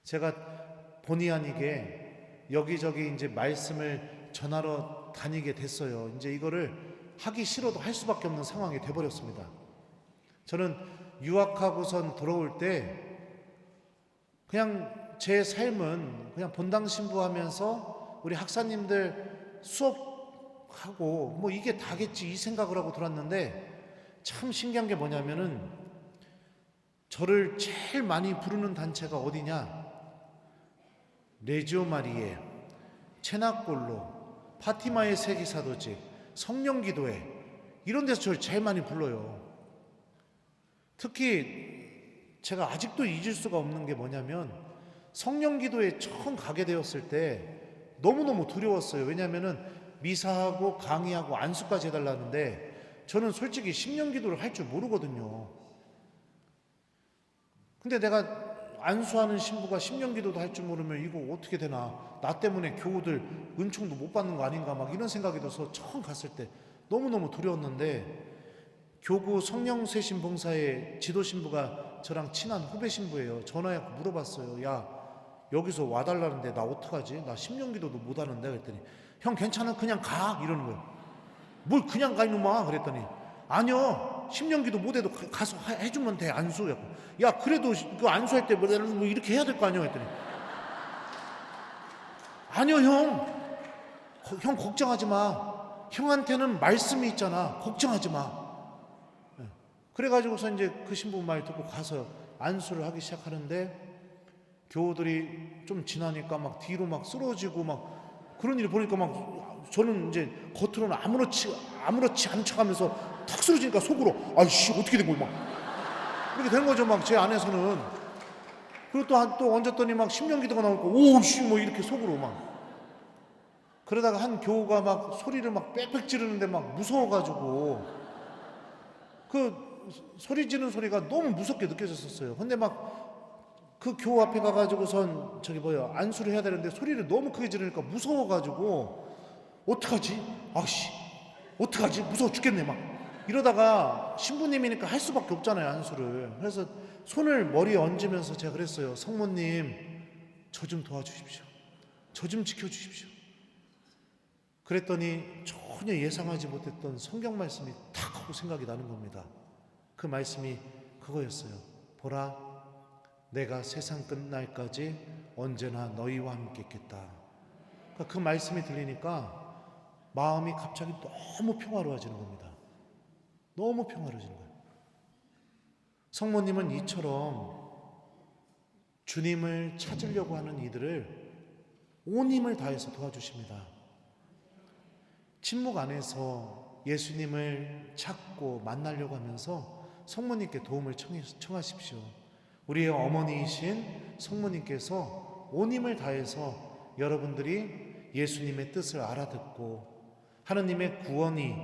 Speaker 1: 제가 본의 아니게 여기저기 이제 말씀을 전하러 다니게 됐어요. 이제 이거를 하기 싫어도 할 수밖에 없는 상황이 돼버렸습니다. 저는 유학하고선 돌아올 때 그냥 제 삶은 그냥 본당 신부하면서 우리 학사님들 수업하고 뭐 이게 다겠지 이 생각을 하고 들었는데, 참 신기한 게 뭐냐면은 저를 제일 많이 부르는 단체가 어디냐? 레지오 마리에, 체나골로, 파티마의 세기사도집, 성령기도회, 이런 데서 저를 제일 많이 불러요. 특히 제가 아직도 잊을 수가 없는 게 뭐냐면, 성령기도에 처음 가게 되었을 때 너무너무 두려웠어요. 왜냐하면은 미사하고 강의하고 안수까지 해달라는데 저는 솔직히 심령기도를 할 줄 모르거든요. 근데 내가 안수하는 신부가 심령기도도 할 줄 모르면 이거 어떻게 되나, 나 때문에 교우들 은총도 못 받는 거 아닌가, 막 이런 생각이 들어서 처음 갔을 때 너무너무 두려웠는데, 교구 성령쇄신 봉사의 지도 신부가 저랑 친한 후배 신부예요. 전화해서 물어봤어요. 야, 여기서 와달라는데 나 어떡하지? 나 심령기도도 못하는데. 그랬더니 형 괜찮아, 그냥 가, 이러는 거예요. 뭘 그냥 가 이놈아. 그랬더니 아니요, 심령기도 못해도 가서 해주면 돼, 안수. 야, 그래도 그 안수할 때 뭐 이렇게 해야 될 거 아니야. 그랬더니 아니요 형 걱정하지 마, 형한테는 말씀이 있잖아, 걱정하지 마. 그래가지고서 이제 그 신부 말 듣고 가서 안수를 하기 시작하는데, 교우들이 좀 지나니까 막 뒤로 막 쓰러지고 막 그런 일을 보니까 막 저는 이제 겉으로는 아무렇지 않은 척하면서 탁 쓰러지니까 속으로 아이씨 어떻게 된 거야, 막 이렇게 된 거죠, 막 제 안에서는. 그리고 또 얹었더니 막 심령기도가 나오니까 오씨 뭐 이렇게 속으로 막. 그러다가 한 교우가 막 소리를 막 빽빽 지르는데 막 무서워가지고 그 소리 지르는 소리가 너무 무섭게 느껴졌었어요. 근데 막 그 교우 앞에 가가지고선 안수를 해야 되는데 소리를 너무 크게 지르니까 무서워가지고 어떡하지? 아씨 어떡하지? 무서워 죽겠네 막 이러다가 신부님이니까 할 수밖에 없잖아요, 안수를. 그래서 손을 머리에 얹으면서 제가 그랬어요. 성모님, 저 좀 도와주십시오. 저 좀 지켜주십시오. 그랬더니 전혀 예상하지 못했던 성경 말씀이 탁 하고 생각이 나는 겁니다. 그 말씀이 그거였어요. 보라, 내가 세상 끝날까지 언제나 너희와 함께 있겠다. 그 말씀이 들리니까 마음이 갑자기 너무 평화로워지는 겁니다. 너무 평화로워지는 거예요. 성모님은 이처럼 주님을 찾으려고 하는 이들을 온 힘을 다해서 도와주십니다. 침묵 안에서 예수님을 찾고 만나려고 하면서 성모님께 도움을 청하십시오. 우리의 어머니이신 성모님께서 온 힘을 다해서 여러분들이 예수님의 뜻을 알아듣고 하느님의 구원이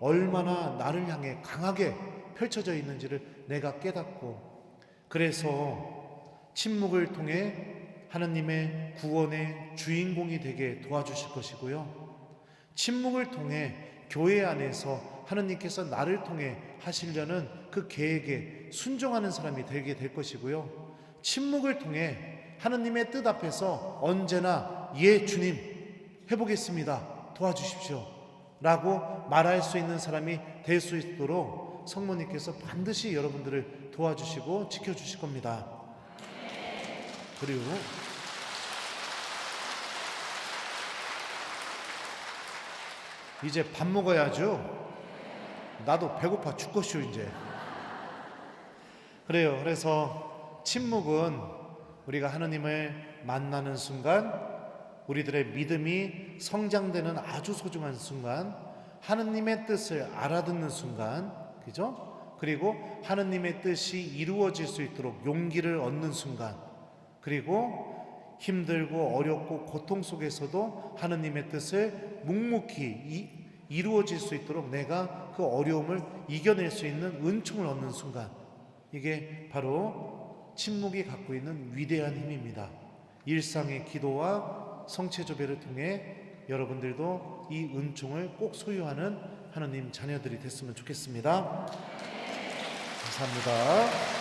Speaker 1: 얼마나 나를 향해 강하게 펼쳐져 있는지를 내가 깨닫고, 그래서 침묵을 통해 하느님의 구원의 주인공이 되게 도와주실 것이고요. 침묵을 통해 교회 안에서 하느님께서 나를 통해 하시려는 그 계획에 순종하는 사람이 되게 될 것이고요. 침묵을 통해 하느님의 뜻 앞에서 언제나 예 주님 해보겠습니다, 도와주십시오 라고 말할 수 있는 사람이 될 수 있도록 성모님께서 반드시 여러분들을 도와주시고 지켜주실 겁니다. 그리고 이제 밥 먹어야죠. 나도 배고파 죽겠슈 이제. 그래요. 그래서 침묵은 우리가 하느님을 만나는 순간, 우리들의 믿음이 성장되는 아주 소중한 순간, 하느님의 뜻을 알아듣는 순간, 그죠? 그리고 하느님의 뜻이 이루어질 수 있도록 용기를 얻는 순간, 그리고 힘들고 어렵고 고통 속에서도 하느님의 뜻을 묵묵히 이루어질 수 있도록 내가 그 어려움을 이겨낼 수 있는 은총을 얻는 순간, 이게 바로 침묵이 갖고 있는 위대한 힘입니다. 일상의 기도와 성체조배를 통해 여러분들도 이 은총을 꼭 소유하는 하느님 자녀들이 됐으면 좋겠습니다. 감사합니다.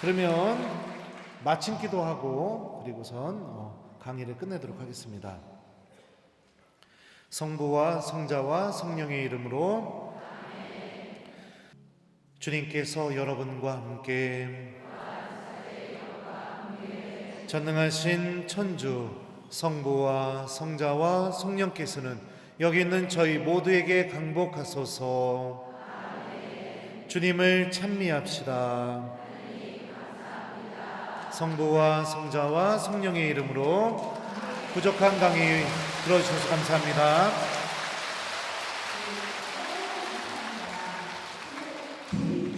Speaker 1: 그러면 마침 기도하고 그리고선 강의를 끝내도록 하겠습니다. 성부와 성자와 성령의 이름으로 주님께서 여러분과 함께 전능하신 천주 성부와 성자와 성령께서는 여기 있는 저희 모두에게 강복하소서. 주님을 찬미합시다. 성부와 성자와 성령의 이름으로 부족한 강의 들어주셔서 감사합니다.